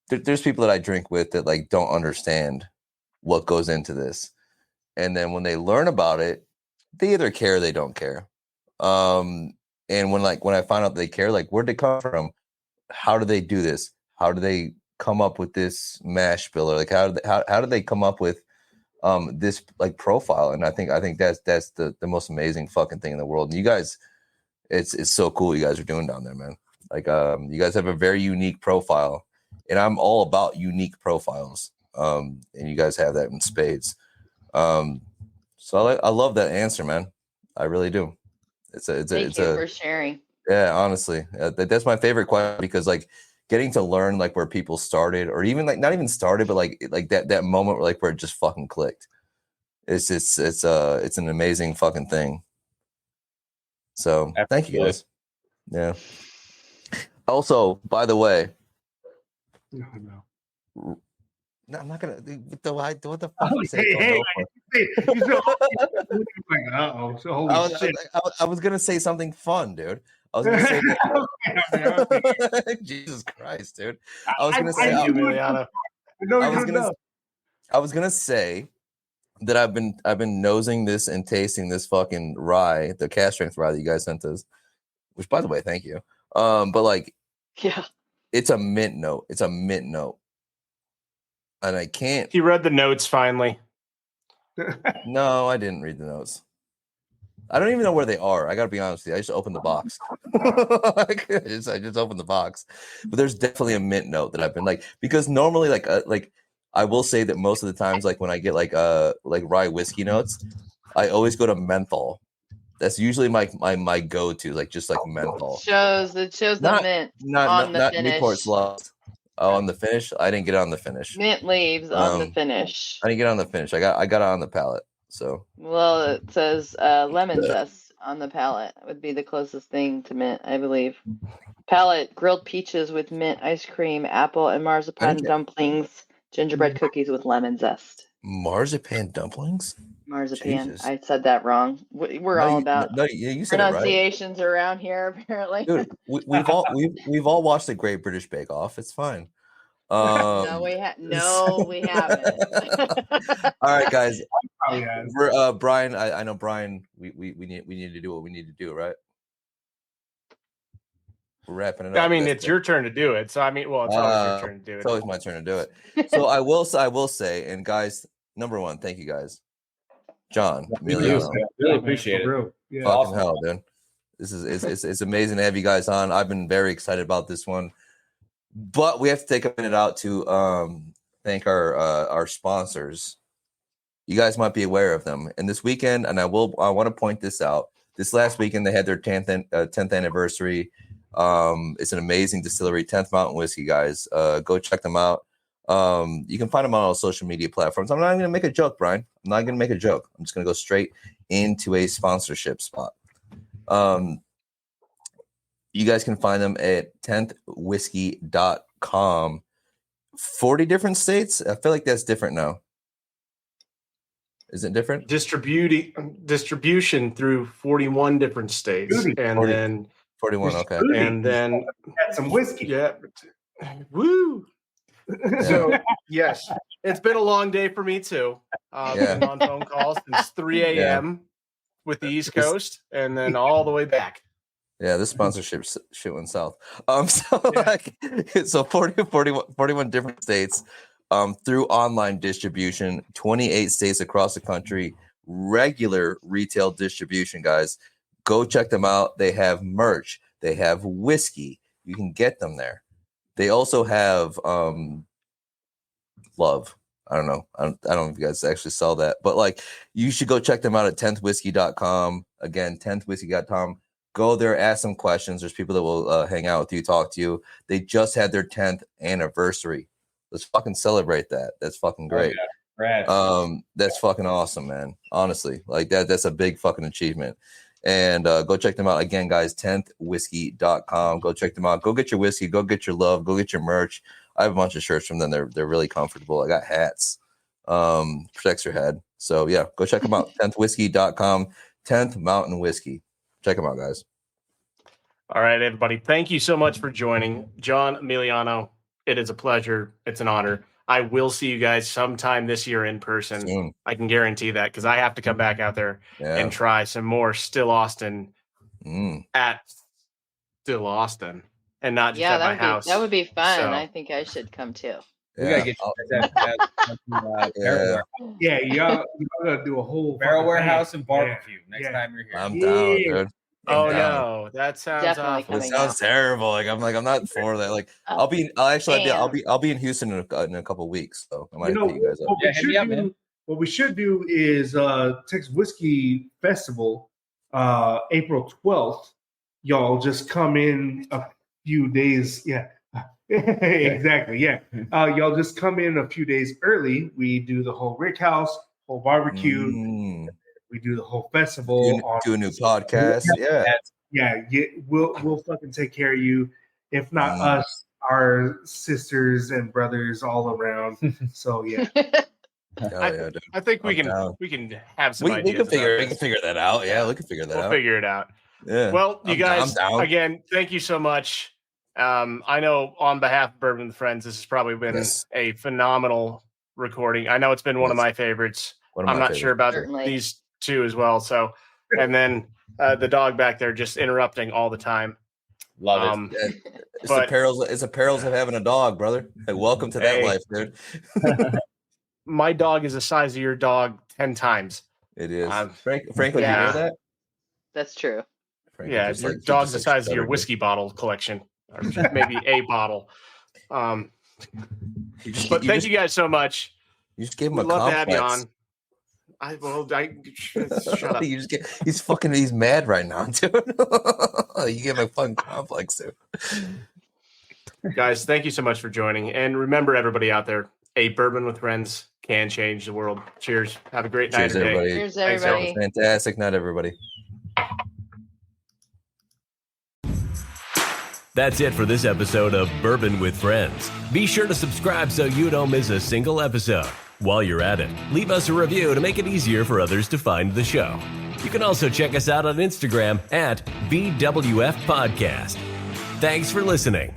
there's people that I drink with that like don't understand what goes into this. And then when they learn about it, they either care or they don't care. And when I find out they care, like, where'd they come from? How do they do this? How do they come up with this mash bill? Or like, how do they come up with this like profile? And I think that's the most amazing fucking thing in the world. And you guys, it's so cool what you guys are doing down there, man. Like, you guys have a very unique profile, and I'm all about unique profiles. And you guys have that in spades. So I love that answer, man. I really do. Thank you for sharing. Yeah, honestly, that's my favorite question, because like getting to learn like where people started, or even like not even started, but like that moment where it just fucking clicked. It's an amazing fucking thing. So thank you guys. Yeah. Also, by the way, no, I'm not gonna. What the fuck? I was gonna say something fun, dude. I was gonna say that. Jesus Christ, dude. I was gonna say I was gonna say that I've been nosing this and tasting this fucking rye, the cast strength rye that you guys sent us. Which, by the way, thank you. But like, yeah, it's a mint note. It's a mint note. And I can't. You read the notes finally. No, I didn't read the notes. I don't even know where they are. I gotta be honest with you. I just opened the box. I just opened the box. But there's definitely a mint note that I've been like, because normally like I will say that most of the times, like when I get like rye whiskey notes, I always go to menthol. That's usually my go-to, like just like menthol. It shows the mint on the finish. Newport's Lost. Oh, on the finish? I didn't get it on the finish. Mint leaves on the finish. I didn't get it on the finish. I got it on the palate. So. Well, it says lemon zest on the palate. It would be the closest thing to mint, I believe. Palate: grilled peaches with mint ice cream, apple and marzipan dumplings, gingerbread cookies with lemon zest. Marzipan dumplings? Marzipan. Jesus. I said that wrong. We're all about you said pronunciations around here, apparently. Dude, we've all watched the Great British Bake Off. It's fine. No, we haven't. All right, guys. We're Brian. I know Brian. We need to do what we need to do, right? We're wrapping it up. I mean, it's your turn to do it. So I mean, well, it's always your turn to do it. It's always my turn to do it. So I will say, and guys, number one, thank you guys. John, really appreciate it. Yeah. Fucking hell, dude. This is it's amazing to have you guys on. I've been very excited about this one. But we have to take a minute out to thank our sponsors. You guys might be aware of them. And this weekend, and I want to point this out. This last weekend, they had their 10th anniversary. It's an amazing distillery, 10th Mountain Whiskey, guys. Go check them out. You can find them on all social media platforms. I'm not going to make a joke, Brian. I'm not going to make a joke. I'm just going to go straight into a sponsorship spot. You guys can find them at 10thwhiskey.com. 40 different states? I feel like that's different now. Is it different? Distribution through 41 different states. And 40, then 41, okay. And then some whiskey. Yeah. Woo. So yes, it's been a long day for me too. Been on phone calls since 3 a.m. with the East Coast and then all the way back. Yeah, this sponsorship shit went south. So 41 different states through online distribution, 28 states across the country, regular retail distribution, guys. Go check them out. They have merch. They have whiskey. You can get them there. They also have love. I don't know. I don't know if you guys actually sell that, but like you should go check them out at 10thwhiskey.com. Again, 10thwhiskey.com. Go there, ask some questions. There's people that will hang out with you, talk to you. They just had their 10th anniversary. Let's fucking celebrate that. That's fucking great. That's fucking awesome, man. Honestly, like that's a big fucking achievement. And go check them out again, guys. 10thwhiskey.com. Go check them out. Go get your whiskey. Go get your love. Go get your merch. I have a bunch of shirts from them. They're really comfortable. I got hats. Protects your head. So yeah, go check them out. 10thwhiskey.com. 10th Mountain Whiskey. Check them out, guys. All right, everybody. Thank you so much for joining. John Emiliano, it is a pleasure. It's an honor. I will see you guys sometime this year in person. Soon. I can guarantee that because I have to come back out there and try some more Still Austin at Still Austin and not just at my house. That would be fun. So, I think I should come too. We gotta get you y'all gotta do a whole barrel warehouse and barbecue next time you're here. I'm down, dude. No, that sounds definitely awful. It sounds terrible. I'm not for that. Like I'll be in Houston in a couple of weeks, so I might pick you guys up. What we should do is Texas Whiskey Festival, April 12th. Y'all just come in a few days. Yeah, exactly. Yeah, y'all just come in a few days early. We do the whole Rick House, whole barbecue. We do the whole festival. Do a new podcast. Yeah. We'll fucking take care of you. If not us, our sisters and brothers all around. So yeah. I think we can have some ideas. We can figure that out. Yeah, we can figure that out. We'll figure it out. Yeah. Well, you guys, again, thank you so much. I know on behalf of Bourbon with Friends, this has probably been a phenomenal recording. I know it's been one of my favorites. I'm not sure about these two as well. So, and then the dog back there just interrupting all the time. Love it. It's the perils of having a dog, brother. Like, welcome to that life, dude. My dog is the size of your dog 10 times. It is. Frankly, you know that? That's true. Franklin, your dog's the size of your whiskey bottle collection, or maybe a bottle. But thank you guys so much. You just gave him a love complex. to have you on. Shut up. He's mad right now, dude. You gave him a fun complex, dude. Guys, thank you so much for joining. And remember, everybody out there, a bourbon with friends can change the world. Cheers. Have a great night. Everybody. Cheers, everybody. Fantastic night, everybody. That's it for this episode of Bourbon with Friends. Be sure to subscribe so you don't miss a single episode. While you're at it, leave us a review to make it easier for others to find the show. You can also check us out on Instagram at Bwfpodcast. Thanks for listening.